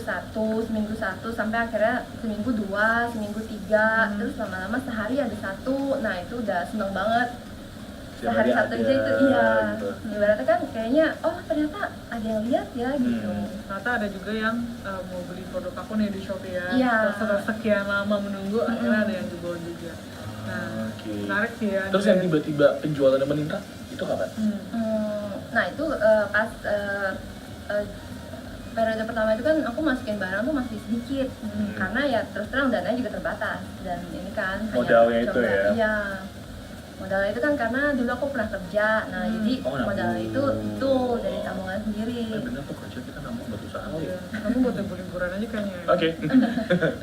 satu sampai akhirnya seminggu 2, seminggu 3, terus lama-lama sehari ada 1. Nah, itu udah seneng banget. Setiap Sehari hari 1 aja ada, itu iya. gitu. Ibaratnya kan kayaknya oh ternyata ada yang lihat ya gitu. Ternyata ada juga yang mau beli produk aku nih di Shopee ya. Iya. Setelah sekian lama menunggu, akhirnya ada yang jebol juga. Nah, Oke. menarik sih ya. Terus yang tiba-tiba penjualannya meningkat itu kapan? Nah, itu pas periode pertama itu kan aku masukin barang tuh masih sedikit karena ya terus terang dananya juga terbatas dan ini kan hanya Modalnya itu coba, ya? iya modalnya itu kan karena dulu aku pernah kerja nah jadi Oh, nabung. modalnya itu tuh dari tabungan sendiri. Bener tuh kerja kita nambah buat usaha Iya. ya. Kamu buat liburan aja kayaknya. ya. Oke.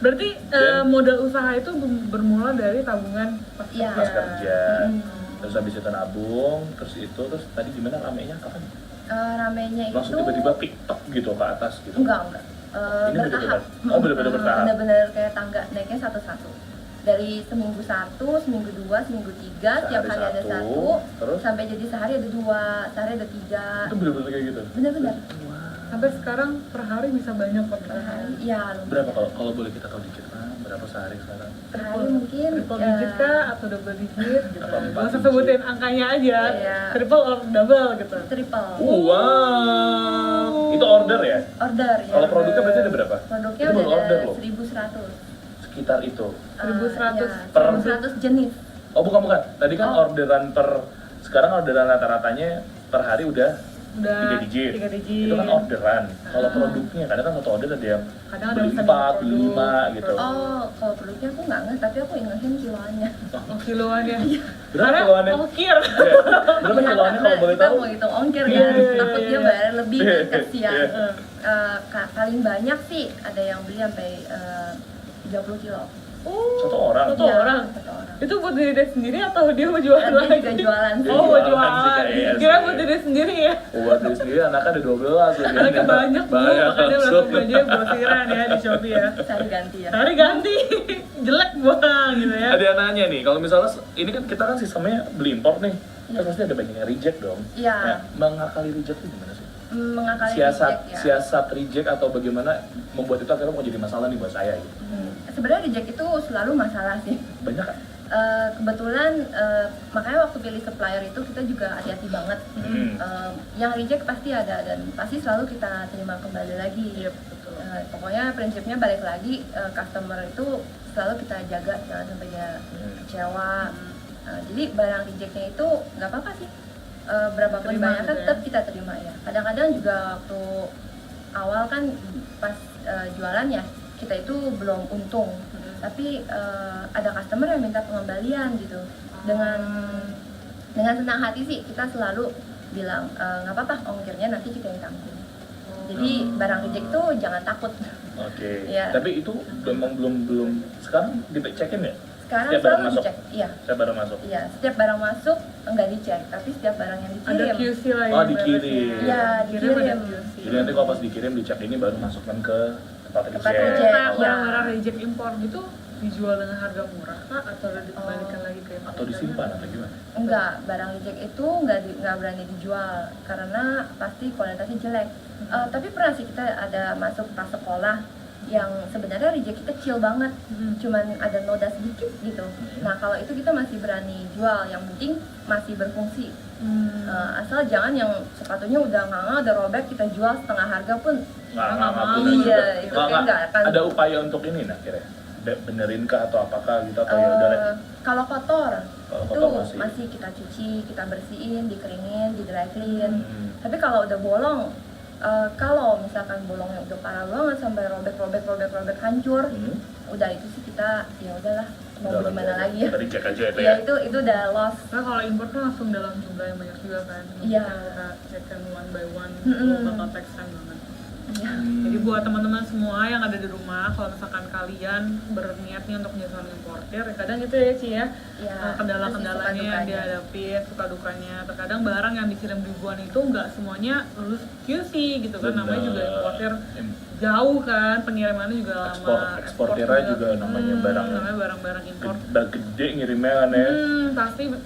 Berarti Dan- modal usaha itu bermula dari tabungan pas Iya. Pas kerja. Mm. Terus habis itu nabung, terus tadi gimana ramenya kapan? Ramenya Langsung itu tiba-tiba TikTok gitu ke atas gitu. enggak Ini bertahap. bener-bener- oh, bener-bener bertahap. Bener-bener kayak tangga naiknya satu-satu. dari seminggu 1, seminggu 2, seminggu 3, tiap Sehari hari ada satu, 1, terus? sampai jadi sehari ada 2, sehari ada 3. Itu bener-bener kayak gitu? Bener-bener. Sampai sekarang per hari bisa banyak kok. Per hari, iya lumayan. Berapa kalau boleh kita tahu dikit? Berapa sehari sekarang? Per hari mungkin triple digit kah atau double digit gitu. Apa, 4 Gak usah digit? sebutin angkanya aja. Iya. Triple or double gitu. triple. Wow, itu order ya? Order ya. Kalau produknya berarti ada berapa? Produknya Itu udah baru order ada loh. 1.100. Sekitar itu. 1.100 Ya, per- 1.100 jenis. Oh bukan. Tadi kan Oh. orderan sekarang orderan rata-ratanya per hari udah Udah 3 digit. 3 digit. Itu kan orderan. Kalau produknya kadang kan satu order ada yang Kadang ada beli yang 4, satu beli 5 produk. gitu. Oh, kalau produknya aku nggak ngerti, tapi aku ingetin kiloannya. Oh, kiloan ya. Berapa Karena kiloannya? ongkir. Ya, berapa kiloannya kalau boleh Kita tahu? mau hitung ongkir Iya, kan, iya, takut iya. dia bayar lebih Iya, kasihan. iya. Paling banyak sih ada yang beli sampai 30 kilo. Oh, Satu orang? Satu Iya, orang. satu orang. Itu buat diri dia sendiri atau dia mau jualan Dia lagi? juga jualan sih. Oh, mau Jualan sih jualan. kayaknya Kira sih. buat diri sendiri ya. Buat diri sendiri anaknya ada 12 lagi. Anaknya banyak bu, Banyak makanya langsung. langsung belanja grosiran ya di Shopee ya. Sehari ganti ya. Hari ganti, jelek buang gitu ya. Ada yang nanya nih, kalau misalnya ini kan kita kan sistemnya beli impor nih, Iya. terus pasti ada banyak yang reject dong. Iya. Ya, mengakali reject itu gimana sih? Mengakali Siasat reject ya. siasat reject atau bagaimana membuat itu akhirnya mau jadi masalah nih buat saya gitu. Sebenarnya reject itu selalu masalah sih. Banyak kan? Kebetulan makanya waktu pilih supplier itu kita juga hati-hati banget. Yang reject pasti ada dan pasti selalu kita terima kembali lagi. Iya, betul. Pokoknya prinsipnya balik lagi, customer itu selalu kita jaga jangan sampai dia kecewa. Jadi barang rejectnya itu nggak apa-apa sih. Berapapun Terima banyaknya gitu ya. tetap kita terima ya. Kadang-kadang juga waktu awal kan pas jualan ya kita itu belum untung, tapi ada customer yang minta pengembalian gitu. Dengan senang hati sih kita selalu bilang nggak apa-apa, ongkirnya nanti kita yang tanggung. Jadi barang reject tuh jangan takut. Oke. Iya. Tapi itu memang belum sekarang dicek-cekin ya? Sekarang Setiap barang selalu masuk? dicek. Iya. Saya baru masuk. Iya, setiap barang masuk enggak dicek, tapi setiap barang yang Ada dikirim QC lah ya. Oh, dikirim. Iya, Kirim ada dikirim. QC. Jadi nanti kalau pas dikirim dicek ini baru masukkan ke tempat Tempat reject. reject. Kayak Iya. barang-barang reject impor gitu dijual dengan harga murah kah atau dikembalikan lagi ke Atau disimpan atau gimana? Enggak, barang reject itu enggak berani dijual karena pasti kualitasnya jelek. Tapi pernah sih kita ada masuk pas sekolah yang sebenarnya reject kecil banget, cuman ada noda sedikit gitu. Nah kalau itu kita masih berani jual, yang penting masih berfungsi. Asal jangan yang sepatunya udah nganga, udah robek kita jual setengah harga pun. Nggak mau. boleh. Iya, itu kayak nggak akan. Ada upaya untuk ini nah kira benerin kah atau apakah gitu atau ya udah lah. Kalau kotor, Kalau itu kotor masih kita cuci, kita bersihin, dikeringin, di dry clean. Hmm. Tapi kalau udah bolong, kalau misalkan bolongnya udah parah banget sampai robek hancur, udah itu sih kita ya udahlah mau Udah gimana lah, lagi ya. Kita dicek aja itu Ya ya. itu udah loss. Karena kalau impor tuh langsung dalam jumlah yang banyak juga kan. Iya. Kita cekkan one by one, Mm-mm. bakal take time banget. Iya. Jadi buat teman-teman semua yang ada di rumah, kalau misalkan kalian berniat nih untuk menyesuaikan importer, kadang itu ya Ci ya, Iya, kendala-kendalanya itu sih yang suka dukanya. dihadapi, suka dukanya. Terkadang barang yang dikirim ribuan itu nggak semuanya lulus QC gitu kan, namanya juga importer jauh kan, pengirimannya juga lama. Eksportirnya juga namanya barang namanya barang-barang impor. gede ngirimnya kan ya.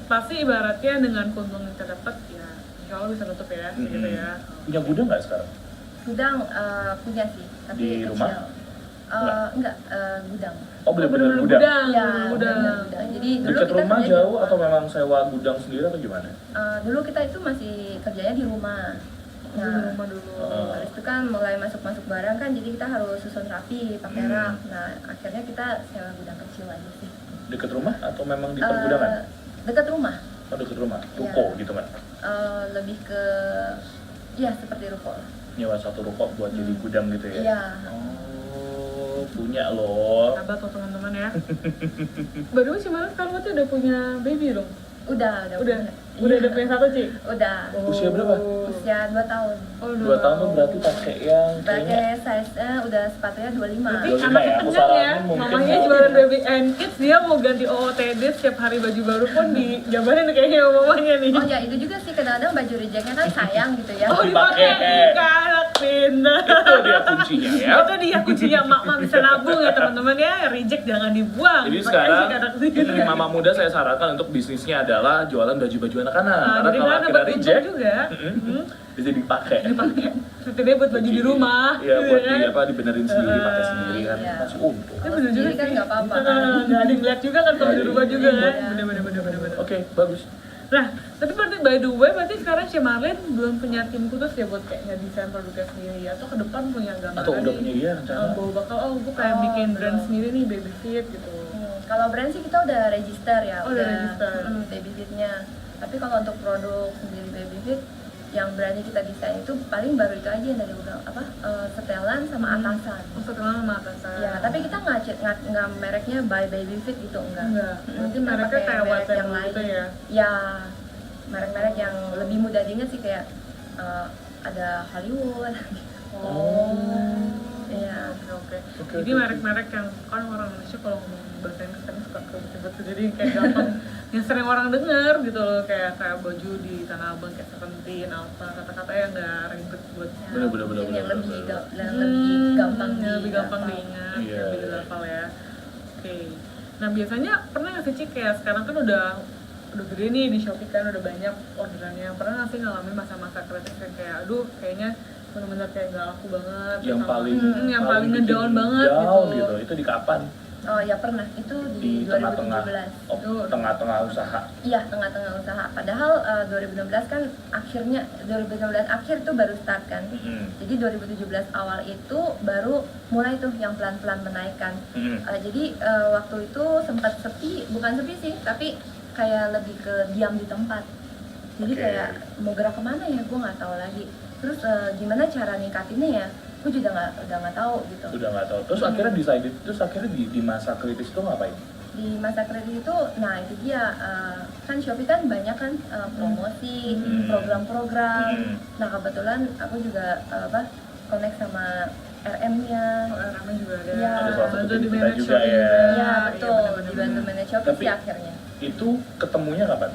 Pasti ibaratnya dengan keuntungan yang kita dapat ya, insya Allah bisa tutup ya, gitu ya. Punya gudang nggak sekarang? Gudang punya sih, tapi Di kecil. rumah? Enggak, gudang. Oh bener-bener Bener-bener gudang. Iya, gudang. benar gudang. Jadi dulu Dekat kita rumah kerja di jauh rumah. atau memang sewa gudang sendiri atau gimana? Dulu kita itu masih kerjanya di rumah. Di rumah dulu. Habis itu kan mulai masuk barang kan, jadi kita harus susun rapi, pakai rak. Nah, akhirnya kita sewa gudang kecil aja sih. Dekat rumah atau memang di pergudangan? Dekat rumah. Oh dekat rumah, ruko gitu kan? Lebih ke, ya seperti ruko. Nyewa satu ruko buat jadi gudang gitu ya? Iya. Oh punya loh. Sahabat tuh teman-teman ya. Baru sih malah sekarang tuh udah punya baby dong. Udah Udah punya. ada punya satu Ci. Udah. Usia berapa? Usia 2 tahun. Oh, 2 tahun tuh berarti pakai yang kayaknya Pakai size-nya udah sepatunya 25. Berarti 25 anaknya ya, kenyang usahanya ya, mungkin mamanya mau- jualan baby and kids, dia mau ganti OOTD setiap hari baju baru pun dijabarin kayaknya sama mamanya nih. Oh ya itu juga sih kadang-kadang baju rejectnya kan sayang gitu ya. Oh dipakai. dipakai ke anak pindah. Itu dia kuncinya ya. Itu dia kuncinya, mak bisa nabung ya teman-teman ya, reject jangan dibuang. Jadi Pakai sekarang sih anak sendiri. mama muda saya sarankan untuk bisnisnya adalah jualan baju-baju anak-anak. Nah, Karena jadi kalau kan akhirnya dapat untung reject, juga. bisa dipakai. Dipakai. Setidaknya buat baju di rumah. Iya, gitu buat kan. di apa dibenerin sendiri, pakai sendiri kan Iya. masih untung. Tapi Kalau bener juga sendiri kan sih. nggak apa-apa kan. Nggak ada yang lihat juga kan kalau di rumah juga kan. Iya. Bener-bener. Oke, bagus. Nah, tapi berarti by the way, berarti sekarang Cik Marlin belum punya tim khusus ya buat kayak ngedesain produknya sendiri, atau ke depan punya gambaran Atau udah nih, punya dia rencana? bahwa bakal, gue kayak Oh, bikin brand belum. sendiri nih, baby fit gitu. Kalau brand sih kita udah register ya, Oh, udah register. baby fitnya. Tapi kalau untuk produk sendiri baby fit yang brandnya kita desain itu paling baru itu aja yang dari udah setelan sama atasan. Oh, setelah sama atasan. Ya, tapi kita nggak mereknya by baby fit gitu enggak. Berarti Kita mereknya pakai kayak merek white yang label lain. gitu ya? Ya, merek-merek yang lebih mudah diingat sih kayak ada Hollywood. Oh. Iya. Oke. Oke, Jadi oke. merek-merek yang kan orang Indonesia kalau ngomong bahasa Inggris kan suka kebet-kebet, jadi kayak gampang yang sering orang dengar gitu loh, kayak baju di Tanah Abang kayak Seventeen, apa kata-kata yang nggak ribet buat Bener. Mungkin yang lebih yang Hmm, lebih gampang yang lebih gampang dihafal. diingat, Iya. yang lebih dihafal ya. Oke. Nah biasanya pernah nggak sih Ci, kayak sekarang kan udah gede nih di Shopee kan, udah banyak orderannya. Pernah nggak sih ngalamin masa-masa kritis yang kayak aduh kayaknya bener-bener kayak nggak laku banget, Yang sama- paling yang paling ngedown bikin banget down gitu. Itu di kapan? Oh ya pernah, itu Di di tengah-tengah 2017. tengah-tengah usaha. Iya, tengah-tengah usaha. Padahal 2016 kan akhirnya 2016 akhir tuh baru start kan. Jadi 2017 awal itu baru mulai tuh yang pelan-pelan menaikkan. Jadi waktu itu sempat sepi, bukan sepi sih, tapi kayak lebih ke diam di tempat. Jadi Oke. kayak mau gerak kemana ya, gue nggak tahu lagi. Terus gimana cara ningkatinnya ya, gue juga nggak tahu gitu. Udah nggak tahu. Terus akhirnya decided, terus akhirnya di masa kritis itu ngapain? Di masa kritis itu, nah itu dia kan Shopee kan banyak kan promosi, program-program. Nah kebetulan aku juga connect sama RM-nya. Oh, RM-nya juga ada. Iya. Ada salah satu Bantu tim di kita manage juga Shopee ya. juga. Iya betul, bener-bener. dibantu manage Shopee Tapi- sih akhirnya. Itu ketemunya kapan?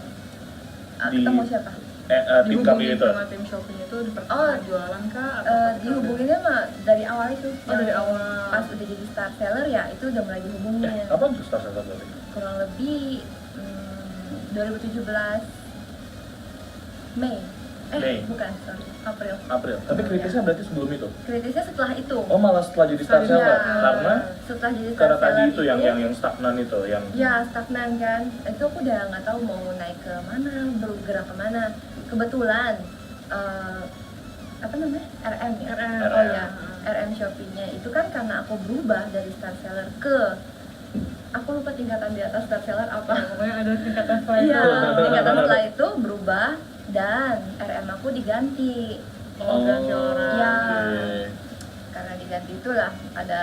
Di- Ketemu siapa? Tim kami Dihubungin itu. sama tim Shopee itu di pertengahan jualan kah? Dihubunginnya mah dari awal itu. Oh, dari Yang awal. Pas udah jadi star seller ya itu udah mulai dihubungin. Kapan tuh start berarti? Kurang lebih 2017 Mei. Mei. Bukan, sorry, April. April. Tapi kritisnya berarti sebelum itu. Kritisnya setelah itu. Oh, malah setelah jadi star Setelah seller. jadi- Karena Setelah jadi star karena tadi seller itu yang stagnan itu, yang ya stagnan kan. Itu aku udah nggak tahu mau naik ke mana, bergerak kemana. Kebetulan apa namanya? RM ya. RM. Oh ya, RM Shopee-nya itu kan karena aku berubah dari star seller ke aku lupa tingkatan di atas star seller apa. Pokoknya ada tingkatan setelah Iya, itu. tingkatan setelah itu berubah dan RM aku diganti. Oh, ganti orang. Iya. Oke. Karena diganti itulah ada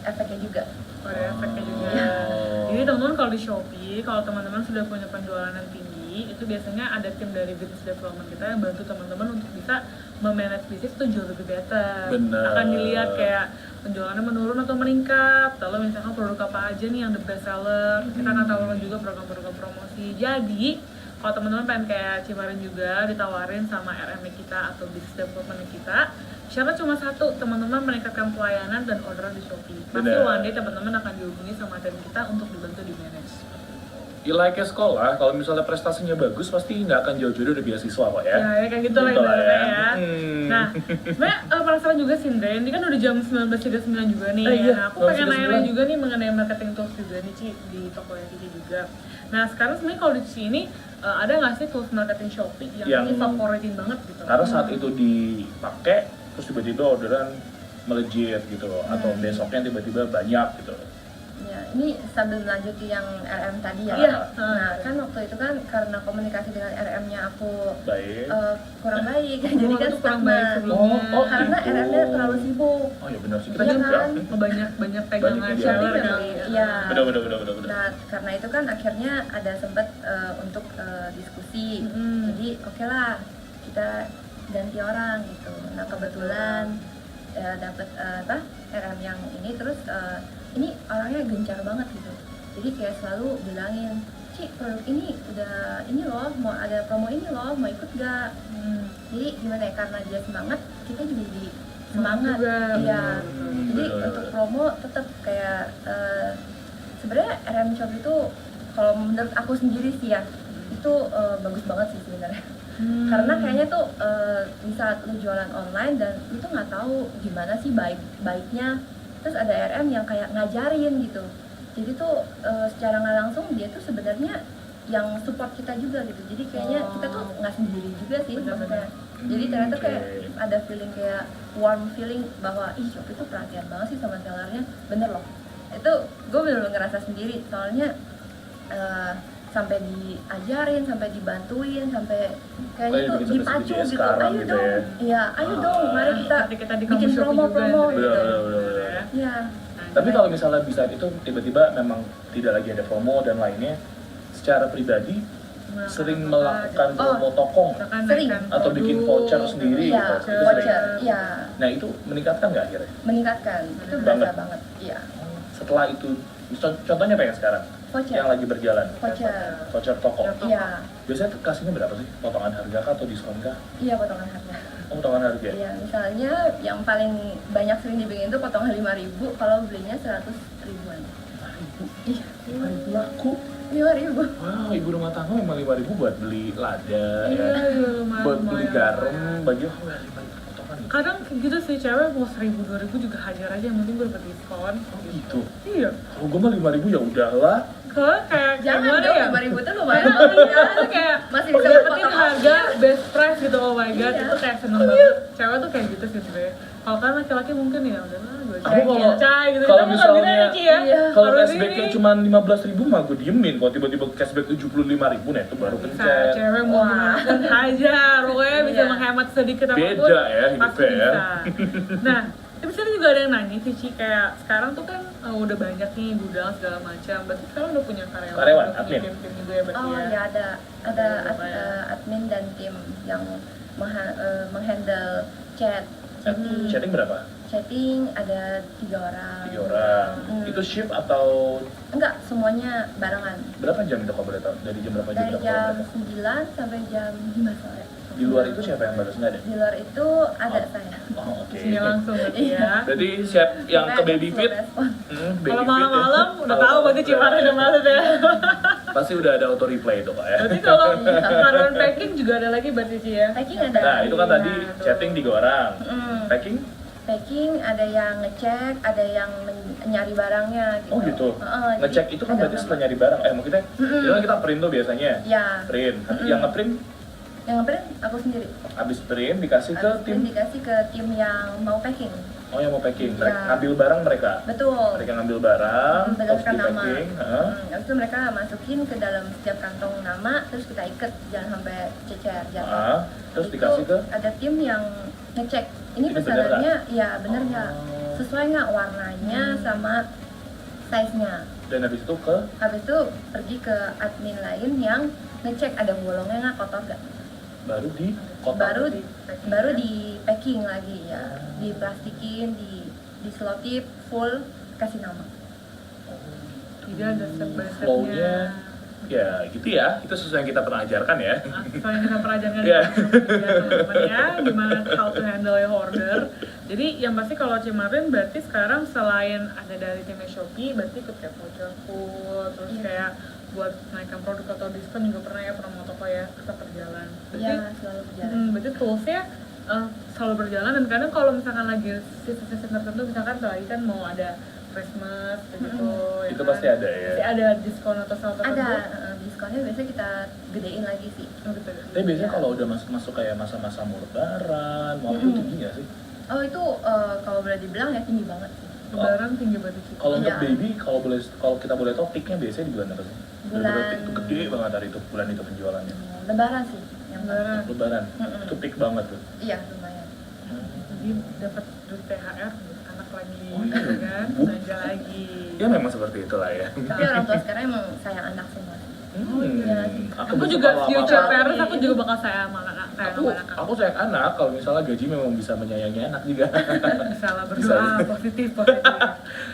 efeknya juga. Oh, ada efeknya juga. Oh. Jadi teman-teman kalau di Shopee, kalau teman-teman sudah punya penjualan yang tinggi, itu biasanya ada tim dari business development kita yang bantu teman-teman untuk bisa memanage bisnis itu jauh lebih better. Bener. Akan dilihat kayak penjualannya menurun atau meningkat, lalu misalkan produk apa aja nih yang the best seller, kita akan tawarkan juga program-program promosi. Jadi kalau teman-teman pengen kayak Cimarin juga ditawarin sama RM kita atau business development kita, syarat cuma satu, teman-teman meningkatkan pelayanan dan orderan di Shopee. Pasti Bener. one day teman-teman akan dihubungi sama tim kita untuk dibantu di manage. Like sekolah, kalau misalnya prestasinya bagus pasti nggak akan jauh-jauh dari beasiswa kok ya. Ya kayak gitu lah Gitu lah ibaratnya ya. ya. Nah, sebenarnya penasaran juga sih Indra, ini kan udah jam 19.39 juga nih. Iya, Nah, aku pengen 19.39. nanya juga nih mengenai marketing tools juga nih Ci, di toko yang Cici juga. Nah, sekarang sebenarnya kalau di sini ada nggak sih tools marketing Shopee yang Yang- Cici favoritin banget gitu? Karena saat itu dipakai, terus tiba-tiba orderan melejit gitu loh, atau besoknya tiba-tiba banyak gitu. Ya, ini sambil melanjuti yang RM tadi ya. Iya. Nah, kan waktu itu kan karena komunikasi dengan RM-nya aku Baik. kurang baik, jadi Hubungan kan tuh kurang baik stagnan. sebelumnya. Oh, Karena gitu. RM-nya terlalu sibuk. Oh ya benar sih, kita Iya juga. kan? banyak pegangan Banyak seller pegangan. kali ya. Iya. Benar. Nah, karena itu kan akhirnya ada sempat untuk diskusi. Mm-mm. Jadi, oke lah, kita ganti orang gitu. Nah, kebetulan dapat RM yang ini, terus ini orangnya gencar banget gitu, jadi kayak selalu bilangin, Ci, produk ini udah ini loh, mau ada promo ini loh, mau ikut gak? Jadi gimana ya, karena dia semangat, kita juga jadi semangat. Iya. Jadi untuk promo tetap kayak sebenarnya RM Shop itu kalau menurut aku sendiri sih ya, itu bagus banget sih sebenarnya. Karena kayaknya tuh di saat lu jualan online dan lu tuh nggak tahu gimana sih baiknya, terus ada RM yang kayak ngajarin gitu. Jadi tuh secara nggak langsung dia tuh sebenarnya yang support kita juga gitu. Jadi kayaknya kita tuh nggak sendiri juga sih maksudnya. Jadi ternyata kayak ada feeling kayak warm feeling bahwa ih Shopee itu perhatian banget sih sama sellernya, bener loh. Itu gue bener-bener ngerasa sendiri, soalnya sampai diajarin, sampai dibantuin, sampai kayaknya tuh dipacu gitu, ayo gitu dong, iya ayo dong, mari kita bikin promo-promo gitu. Iya. Tapi kalau misalnya bisa itu tiba-tiba memang tidak lagi ada promo dan lainnya, secara pribadi sering melakukan promo toko Sering. atau bikin voucher sendiri Iya, gitu, itu voucher, sering. iya. Nah itu meningkatkan nggak akhirnya? Meningkatkan, itu berasa banget, iya. Setelah itu, contohnya apa yang sekarang? Voucher. Yang lagi berjalan? Voucher toko? Iya. Biasanya kasihnya berapa sih? Potongan harga kah atau diskon kah? Iya, potongan harga. Oh, potongan harga? Iya, misalnya yang paling banyak sering dibikin itu potongan 5.000, kalau belinya 100 ribuan. 5.000? Iya. 5.000 laku? 5.000. Wow, ibu rumah tangga memang 5.000 buat beli lada Iya, ya, lumayan. buat beli garam, bagi 5.000 potongan gitu. Kadang gitu sih, cewek mau 1.000, 2.000 juga hajar aja, yang penting gue dapet diskon. Oh gitu? Iya. Kalau gue mah 5.000 ya udahlah. Kalau kayak Jangan gimana dong, ya? 5.000 tuh lumayan. Iya, itu kayak Masih bisa dapetin potong harga best price gitu, oh my god, Iya. itu kayak seneng banget. Cewek tuh kayak gitu sih sebenernya. Kalau kan laki-laki mungkin ya udahlah gue Aku kalau gitu. kalau Kita nggak bisa misalnya nih, Ci, ya. Iya. kalau Harus cashbacknya ini. cuma 15.000 mah gue diemin. Kalau tiba-tiba cashback 75.000 nah itu baru Bisa, pencet. cewek mau Wah. makan hajar, pokoknya bisa Iya. menghemat sedikit apapun. Beda ya pasti hidupnya ya. bisa. Nah, tapi sini juga ada yang nanya sih, Ci, kayak sekarang tuh kan udah banyak nih gudang segala macam. Berarti sekarang udah punya karyawan, Karyawan, udah punya admin. tim-tim juga ya berarti Oh ya. ya, ada admin dan tim yang menghandle chat, Chatting berapa? chatting ada 3 orang. 3 orang. Itu shift atau Enggak, semuanya barengan. berapa jam itu kalau boleh tahu? Dari jam berapa jam Dari berapa? jam kalau boleh 9 sampai jam 5 sore. tahu? Di luar itu siapa yang baru nggak ada? Di luar itu ada saya. Oh, oke. Sini langsung berarti Iya. ya. Berarti siap yang ke Kita baby fit. respon. Baby Kalau fit malam-malam ya. udah tahu berarti Cimara udah masuk ya. Pasti udah ada auto reply itu Pak ya. Berarti kalau karyawan packing juga ada lagi berarti Ci ya. Packing ada. Nah itu kan tadi Nah, tuh. chatting 3 orang. Mm. Packing? Packing ada yang ngecek, ada yang nyari barangnya gitu. Oh gitu. Jadi Ngecek itu kan ada berarti nama. setelah nyari barang. Maksudnya itu kan kita print tuh biasanya. Ya, Print. Yang ngeprint yang ngeprint aku sendiri. habis print dikasih ke Habis tim. print dikasih ke tim yang mau packing. Oh yang mau packing. Mereka Ya. ngambil barang mereka. Betul. Mereka ngambil barang, terus Berdasarkan di nama. packing. Heeh. Habis itu mereka masukin ke dalam setiap kantong nama, terus kita ikat jangan sampai cecer jatuh. Ah, terus Itu dikasih ke ada tim yang ngecek ini Ini bener pesanannya ya bener nggak, Oh. sesuai nggak warnanya sama size-nya. dan habis itu ke Habis itu pergi ke admin lain yang ngecek ada bolongnya nggak, kotor nggak. baru di kotak. Baru di packing lagi ya, diplastikin, di selotip full, kasih nama. Jadi ada step by stepnya. Flow-nya ya gitu ya. Itu sesuai yang kita pernah ajarkan ya. Soalnya kita perajangan Iya. teman-teman ya, gimana how to handle your order. Jadi yang pasti kalau Cimarin berarti sekarang selain ada dari timnya Shopee, berarti ikut kayak voucher food, terus Iya. kayak buat naikkan produk atau diskon juga pernah ya promo toko ya, tetap berjalan. Berarti, Ya selalu berjalan. berarti toolsnya selalu berjalan, dan kadang kalau misalkan lagi season tertentu, misalkan tadi kan mau ada Christmas gitu, ya Itu kan? pasti ada ya. Pasti ada diskon atau sale tertentu. Ada diskonnya, biasanya kita gedein lagi sih. Oh, gitu. Tapi biasanya Ya. kalau udah masuk kayak masa-masa lebaran, mau itu tinggi nggak sih? Oh itu kalau boleh dibilang ya tinggi banget sih. Lebaran tinggi banget sih. Kalau untuk Iya. baby, kalau kita boleh tahu peaknya biasanya di bulan apa sih? Bulan- Bener-bener peak itu gede banget hari itu, bulan itu penjualannya. Lebaran sih yang Lebaran. Lebaran, Mm-mm. itu peak banget tuh. Iya lumayan. Jadi dapat duit THR, anak lagi, Oh, iya. kan? Belanja lagi. Ya memang seperti itulah ya. Tapi orang tua sekarang emang sayang anak semua. Oh, iya. Aku Aku besok juga kalau future apa-apa- parents, aku juga bakal sayang sama anak sayang Aku sama anak aku sayang anak kalau misalnya gaji memang bisa menyayangi anak juga. bisa lah berdoa positif.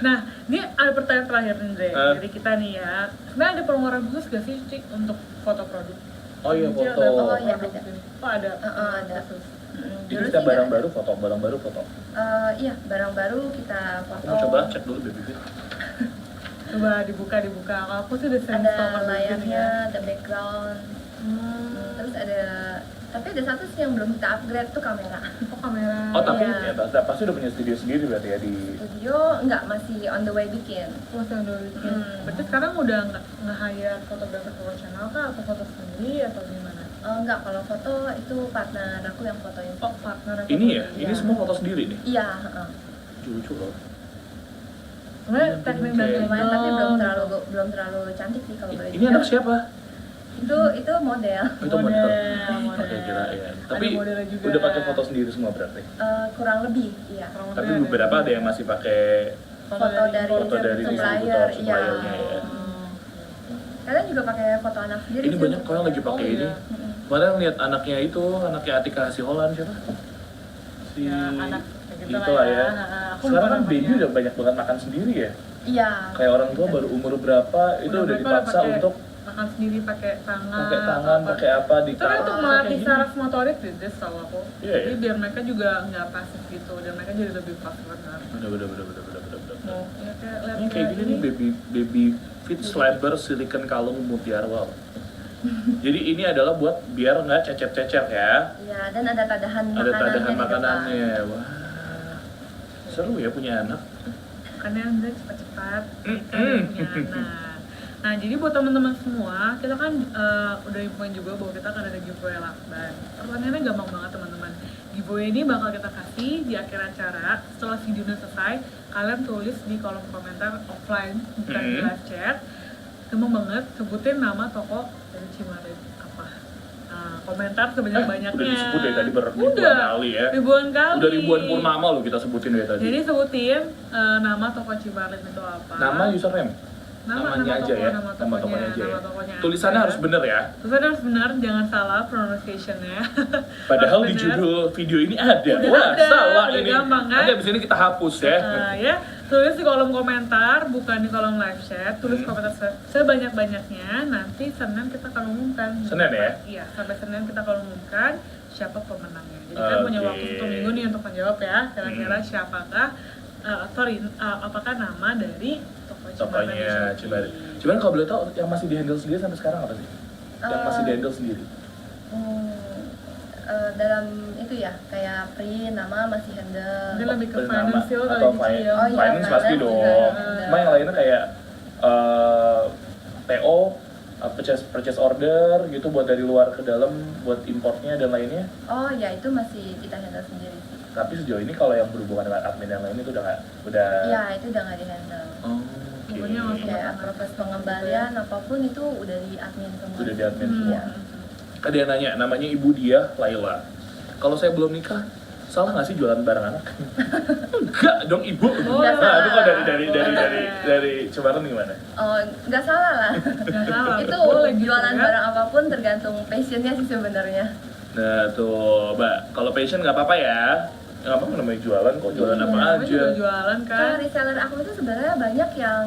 Nah, ini ada pertanyaan terakhir nih Dre, dari kita nih ya. Sebenarnya ada pengeluaran khusus gak sih Cik untuk foto produk? Oh iya, Cik, foto. ada Oh iya, produk ada. ini. Oh ada. Ada. Khusus. Ini Dulu kita sih barang nggak baru foto, barang baru foto. Iya, barang baru kita Aku foto. mau coba cek dulu baby fit. Coba dibuka. Kalau aku sih udah sering Ada stalker dulu layarnya, ya. ada background. Hmm. Terus tapi ada satu sih yang belum kita upgrade tuh kamera. Oh kamera. Oh tapi Iya. ya, pasti udah punya studio sendiri berarti ya di. Studio enggak, masih on the way bikin. Terus yang dulu bikin. Berarti sekarang udah nge-hire fotografer profesional kah atau foto sendiri atau gimana? Enggak, kalau foto itu partner aku yang fotoin. Oh partner apa Ini ya, foto? ini semua foto sendiri nih. Iya, Lucu loh. Sebenarnya teknik dan Oke. lumayan tapi angle. belum terlalu cantik sih kalau boleh Ini anak siapa? itu model. Itu model. Model. Pakai kirain. Tapi Ada modelnya juga. udah pakai foto sendiri semua berarti. Kurang lebih, iya. Kurang lebih Tapi ada beberapa ada yang masih pakai Foto dari foto dari supplier, distributor iya. suppliernya ya. Kalian juga pakai foto anak sendiri Ini sih banyak untuk orang lagi foto. pakai Oh, ini. iya. Kemarin lihat anaknya itu, anaknya Atika Hasiholan siapa? Si Ya, anak kayak gitu itu lah lah ya. ya. Aku Sekarang lupa kan baby namanya. udah banyak banget makan sendiri ya. Iya. Kayak orang tua baru umur berapa itu udah mereka dipaksa pakai- untuk makan sendiri pakai tangan. pakai apa di Itu kan untuk tangan, melatih kayak gini. saraf motorik deh, setahu aku. Iya, Jadi ya? biar mereka juga nggak pasif gitu, dan mereka jadi lebih fast learner. Bener. Mau ya kayak lihat Ini kayak gini nih baby fit slabber silicon kalung mutiara wow. Jadi ini adalah buat biar nggak cecer-cecer ya. Iya, dan ada tadahan Ada makanannya tadahan di depan. makanannya. Wah. Seru ya punya anak. Makanya Anda cepat-cepat nikah dan punya anak. Nah, jadi buat teman-teman semua, kita kan udah infoin juga bahwa kita akan ada giveaway lakban. Pertanyaannya gampang banget teman-teman. Giveaway ini bakal kita kasih di akhir acara. Setelah videonya selesai, kalian tulis di kolom komentar offline, bukan di live chat. Gampang banget, sebutin nama toko dari Cimarit apa. Komentar sebanyak-banyaknya. Udah disebut dari tadi ribuan Udah, kali ya. ribuan kali. Udah ribuan purnama loh kita sebutin dari tadi. Jadi sebutin nama toko Cimarit itu apa. Nama username. Namanya aja ya. Nama Nama tokonya aja ya. tokonya Tulisannya aja. harus bener ya. Tulisannya harus benar, jangan salah pronunciation-nya. Padahal Harus di benar. judul video ini ada. Udah Wah, ada, salah udah ini. gampang, kan? Nanti abis ini kita hapus ya. Ya, tulis di kolom komentar, bukan di kolom live chat. Tulis komentar sebanyak-banyaknya. Nanti Senin kita akan umumkan. Senin ya? Iya, sampai Senin kita akan umumkan siapa pemenangnya. Jadi kan punya Oke. waktu 1 minggu nih untuk menjawab ya. Kira-kira siapakah apakah nama dari toko Cimarit Tokonya di Shopee. Cimarit. Cuman kalau boleh tahu yang masih di-handle sendiri sampai sekarang apa sih? Yang masih di-handle sendiri. Dalam itu ya, kayak print, nama masih handle. Mungkin lebih ke Bernama financial kali atau gitu ya. Oh, iya, finance pasti finance dong. juga. Cuma yang lainnya kayak PO, purchase order gitu buat dari luar ke dalam buat importnya dan lainnya. Oh ya, itu masih kita handle sendiri sih. Tapi sejauh ini kalau yang berhubungan dengan admin yang lain itu udah Iya, itu udah nggak di handle. Oh, Pokoknya langsung Kayak proses pengembalian apapun itu udah di admin semua. Udah di admin Hmm. semua. Ada yang nanya, namanya Ibu Dia Laila. Kalau saya belum nikah, salah nggak sih jualan barang anak? Enggak dong Ibu. Oh, Nah, itu kok boleh. dari Cimaran gimana? Oh, nggak salah lah. Nggak salah, Itu boleh gitu jualan ya. barang apapun tergantung passionnya sih sebenarnya. Nah tuh, Mbak, kalau passion nggak apa-apa ya. Nggak apa-apa namanya jualan kok, jualan Iya, apa namanya aja. juga jualan kan. Kalau reseller aku itu sebenarnya banyak yang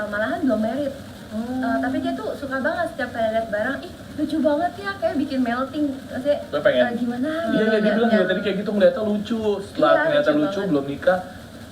malahan belum merit. Oh. Tapi dia tuh suka banget setiap kali lihat barang, ih lucu banget ya, kayak bikin melting. Maksudnya Lo pengen? gimana Iya, gitu. dia bilang liatnya. juga tadi kayak gitu ngeliatnya lucu. Setelah Iya, ternyata lucu lucu banget. belum nikah,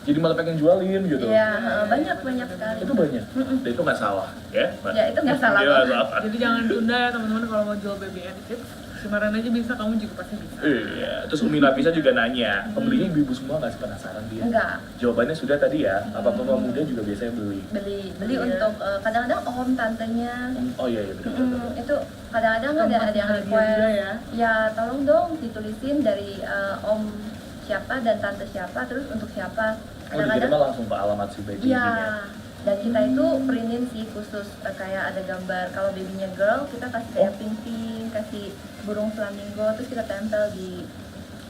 jadi malah pengen jualin gitu. Iya, banyak sekali. Itu banyak. Dan itu nggak salah, ya? Mbak? Ya, itu nggak salah Iya, kok. nggak salah. Jadi jangan tunda ya teman-teman kalau mau jual baby tips. Cimaran aja bisa, kamu juga pasti bisa. Iya, terus Umi Nafisa juga nanya, pembelinya ibu-ibu semua nggak sih penasaran dia? Enggak, Jawabannya sudah tadi ya, apa-apa muda juga biasanya beli. beli Iya. untuk kadang-kadang om tantenya. Oh iya, benar. Itu kadang-kadang ada yang Hadiah juga request ya. ya tolong dong ditulisin dari om siapa dan tante siapa, terus untuk siapa. Oh, dikirimnya langsung ke alamat si baby Iya, ya? dan kita itu printin sih khusus kayak ada gambar. Kalau babynya girl, kita kasih kayak pink-pink, kasih burung flamingo, terus kita tempel di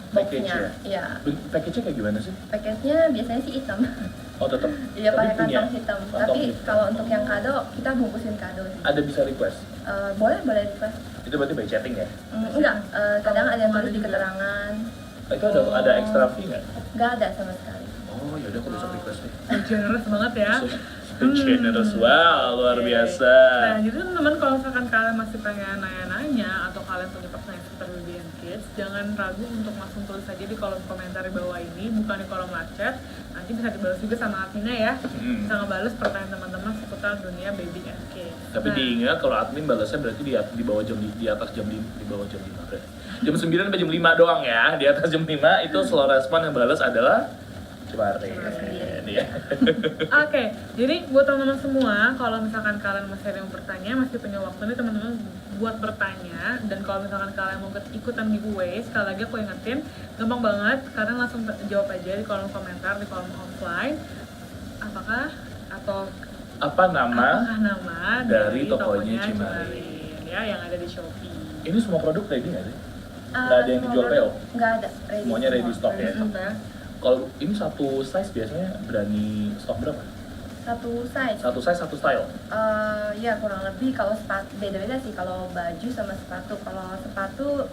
Package boxnya. Iya, Package-nya kayak gimana sih? package-nya biasanya sih hitam. Oh tetap. Iya, Tapi pakai punya kantong hitam. kantong Tapi hitam. kalau untuk yang kado, kita bungkusin kado sih. Ada bisa request. Boleh request. Itu berarti by chatting ya? Enggak, kadang ada yang tulis di keterangan. Itu ada extra fee nggak? Nggak ada sama sekali. Oh ya udah aku besok request deh. Generous banget ya. Generous, wow, luar Oke. biasa. Nah, jadi teman-teman kalau misalkan kalian masih pengen nanya-nanya atau kalian punya pertanyaan seputar Baby and Kids, jangan ragu untuk langsung tulis aja di kolom komentar di bawah ini, bukan di kolom chat. Nanti bisa dibalas juga sama adminnya ya. Bisa ngebales pertanyaan teman-teman seputar dunia Baby and Kids. Tapi Nah, diingat kalau admin balasnya berarti di bawah jam di atas jam 5, di bawah jam 5 berarti. Jam 9 sampai jam 5 doang ya. Di atas jam 5 itu slow respon yang balas adalah Cimarin. Ya. Oke, jadi buat teman-teman semua, kalau misalkan kalian masih ada yang bertanya, masih punya waktu nih teman-teman buat bertanya. Dan kalau misalkan kalian mau ikutan giveaway, sekali lagi aku ingetin, gampang banget, kalian langsung jawab aja di kolom komentar, di kolom offline. Apakah Apakah nama dari tokonya Cimarin ya, yang ada di Shopee. Ini semua produk ready nggak sih? Nggak ada yang Semua dijual produk PO? Nggak ada, Semuanya ready stock ya? Ya. Kalau ini satu size biasanya berani stok berapa? Satu size. Satu size, satu style? Ya kurang lebih kalau sepatu beda-beda sih kalau baju sama sepatu. Kalau sepatu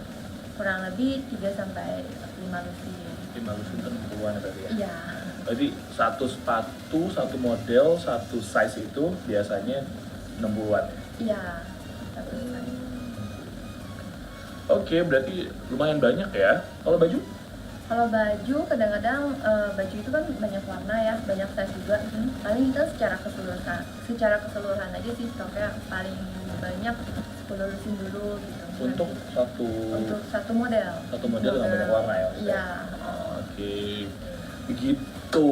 kurang lebih 3 sampai 5 lusin. 5 lusin kan 60-an berarti ya? Iya. Berarti satu sepatu, satu model, satu size itu biasanya 60-an ya? Iya. Satu size. Oke, berarti lumayan banyak ya. Kalau baju? Kalau baju kadang-kadang baju itu kan banyak warna ya, banyak size juga. Paling kita secara keseluruhan aja sih stoknya paling banyak 10 lusin dulu gitu. Untuk Untuk satu model. satu model yang banyak warna ya? maksudnya? Iya. Oke, begitu.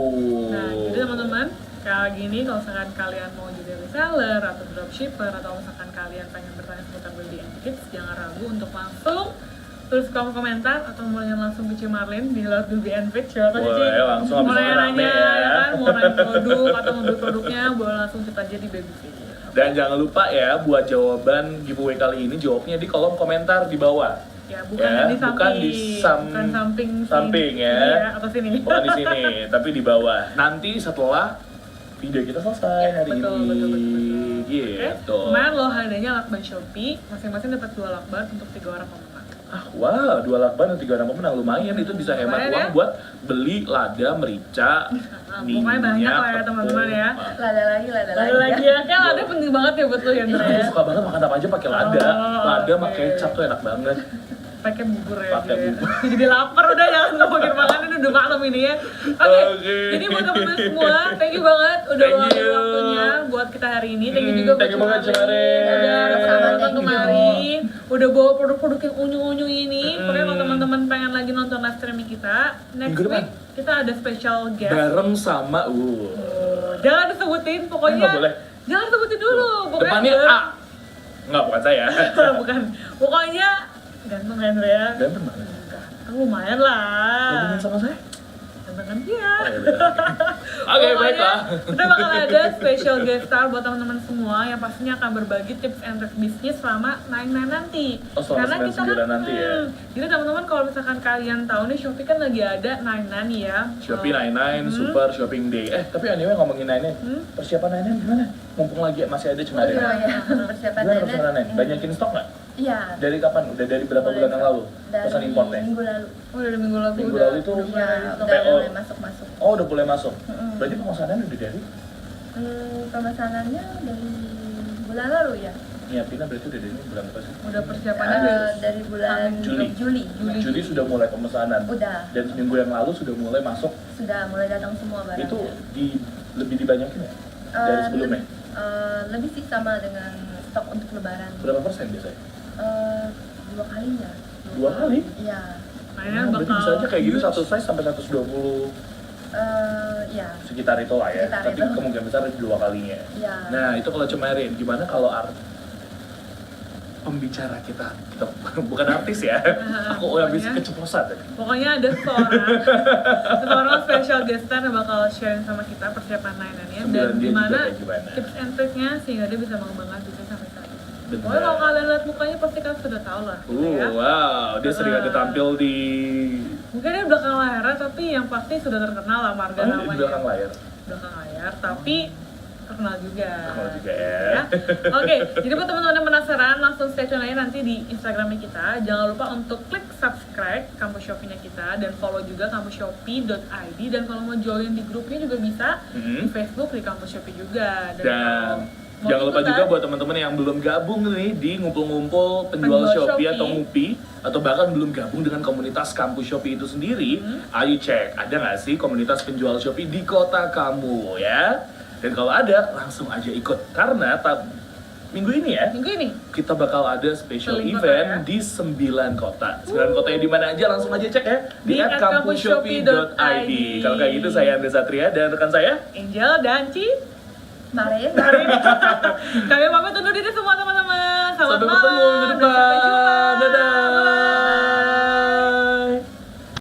Nah, jadi teman-teman, kayak gini kalau misalkan kalian mau jadi reseller atau dropshipper atau misalkan kalian pengen bertanya seputar Baby and Kids, jangan ragu untuk langsung tulis kolom komentar atau mau nanya langsung ke Cimarlin di lewat Baby and Kids ya. Boleh, langsung mau habis nanya rame ya. kan, mau nanya produk atau mau beli produknya, boleh langsung chat aja di Baby Kids. Dan jangan lupa ya, buat jawaban giveaway kali ini, jawabnya di kolom komentar di bawah. Ya, bukan Ya, di samping, bukan di bukan samping ya. sini ya, atau sini. Bukan di sini, tapi di bawah. Nanti setelah video kita selesai Ya, hari betul, ini. betul. Gitu. Oke, kemarin loh hadiahnya lakban Shopee, masing-masing dapat 2 lakban untuk 3 orang pemenang. Wow, 2 lakban dan 3 orang pemenang lumayan, itu bisa hemat Lumayan uang ya? buat beli lada, merica, Pokoknya banyak lah ya, tepung, teman-teman ya. maaf. Lada lagi. Lalu lagi ya, kayak lada penting banget ya buat lo ya, Iya, Ndra aku ya. suka banget makan apa aja pakai lada. Oh, Lada sama oke. kecap tuh enak banget. Pakai bubur ya. Pakai dia. bubur. Jadi lapar udah, jangan ngomongin makanan, udah malam ini ya. Oke, Oke. jadi buat teman-teman semua, thank you banget udah Thank luangin you. waktunya buat kita hari ini. Thank you juga Thank you banget, Cimarin. udah Sama-sama, datang thank you. kemarin, udah bawa produk-produk yang unyu-unyu ini. Mm. Pokoknya kalau teman-teman pengen lagi nonton live streaming kita, next Minggu depan. week kita ada special guest. Bareng sama Jangan disebutin, pokoknya. nggak boleh. Jangan disebutin dulu. Pokoknya depannya A. Enggak, bukan saya. Bukan. Pokoknya ganteng kan ya. Ganteng banget. Kan lumayan lah. Gabungin sama saya? Ganteng kan dia. Oh, ya udah. Oke, Pokoknya, baiklah. Kita bakal ada special guest star buat teman-teman semua yang pastinya akan berbagi tips and tricks bisnis selama 9 nanti. Oh, selama 9 nanti ya. Jadi teman-teman kalau misalkan kalian tahu nih Shopee kan lagi ada 9 ya. Shopee Oh, 99 Super Shopping Day. Tapi anyway ngomongin 99, persiapan 99 gimana? Mumpung lagi masih ada Cimarin. Iya, persiapan Gimana Nenek. persiapan 99? Banyakin stok nggak? Iya. Dari kapan? Udah dari berapa bulan yang lalu? Dari Pesan importnya? minggu lalu. Oh, dari minggu lalu Minggu udah. lalu itu Iya, udah udah PO. mulai masuk. Oh, udah boleh masuk. Mm-mm. Berarti pemesanan udah dari Pemesanannya dari bulan lalu ya. nyiapinnya berarti udah dari bulan apa sih? udah persiapannya Dari bulan Juli. Juli. Juli sudah mulai pemesanan. Udah. Dan seminggu yang lalu sudah mulai masuk. Sudah mulai datang semua barangnya. Itu lebih dibanyakin ya? Dari sebelumnya? Lebih sih sama dengan stok untuk lebaran. Berapa persen biasanya? 2 kalinya. 2 kali? Iya. Mainnya Berarti bakal bisa aja kayak gitu huge. satu size sampai 120 Ya. sekitar itu lah ya. Sekitar Tapi itu. kemungkinan besar 2 kalinya. Iya. Nah, itu kalau Cimarin, gimana kalau pembicara kita bukan artis ya? Aku habis Pokoknya- keceplosan tadi. Pokoknya ada seorang special guest star yang bakal sharing sama kita persiapan lainannya dan Sembilan dia gimana juga kayak gimana. tips and triknya sehingga dia bisa mengembangkan bisnis sampai saat ini. Benar. Pokoknya kalau kalian lihat mukanya pasti kalian sudah tahu lah. gitu ya. Wow, dia sering ada tampil di Mungkin dia belakang layar tapi yang pasti sudah terkenal lah marga di namanya. belakang layar. Belakang layar, tapi terkenal juga. Terkenal juga ya. Oke, jadi buat teman-teman yang penasaran langsung stay tune aja nanti di Instagramnya kita. Jangan lupa untuk klik subscribe kampus Shopee-nya kita dan follow juga kampusshopee.id, dan kalau mau join di grupnya juga bisa di Facebook di kampus Shopee juga. Dan kalau mau jangan lupa ikutan, juga buat teman-teman yang belum gabung nih di ngumpul-ngumpul penjual Penjual Shopee Shopee. atau Ngupi, atau bahkan belum gabung dengan komunitas kampus Shopee itu sendiri, ayo cek ada nggak sih komunitas penjual Shopee di kota kamu ya. Dan kalau ada langsung aja ikut, karena minggu ini ya minggu ini kita bakal ada special Keliling kota, event ya? di 9 kota. 9 kotanya di mana aja langsung aja cek ya di Di @kampusshopee.id. Kalau kayak gitu saya Andre Satria dan rekan saya Angel dan Ci. Marin. Kami pamit undur diri semua teman-teman. Selamat Sampai malam ketemu minggu dan depan. sampai jumpa.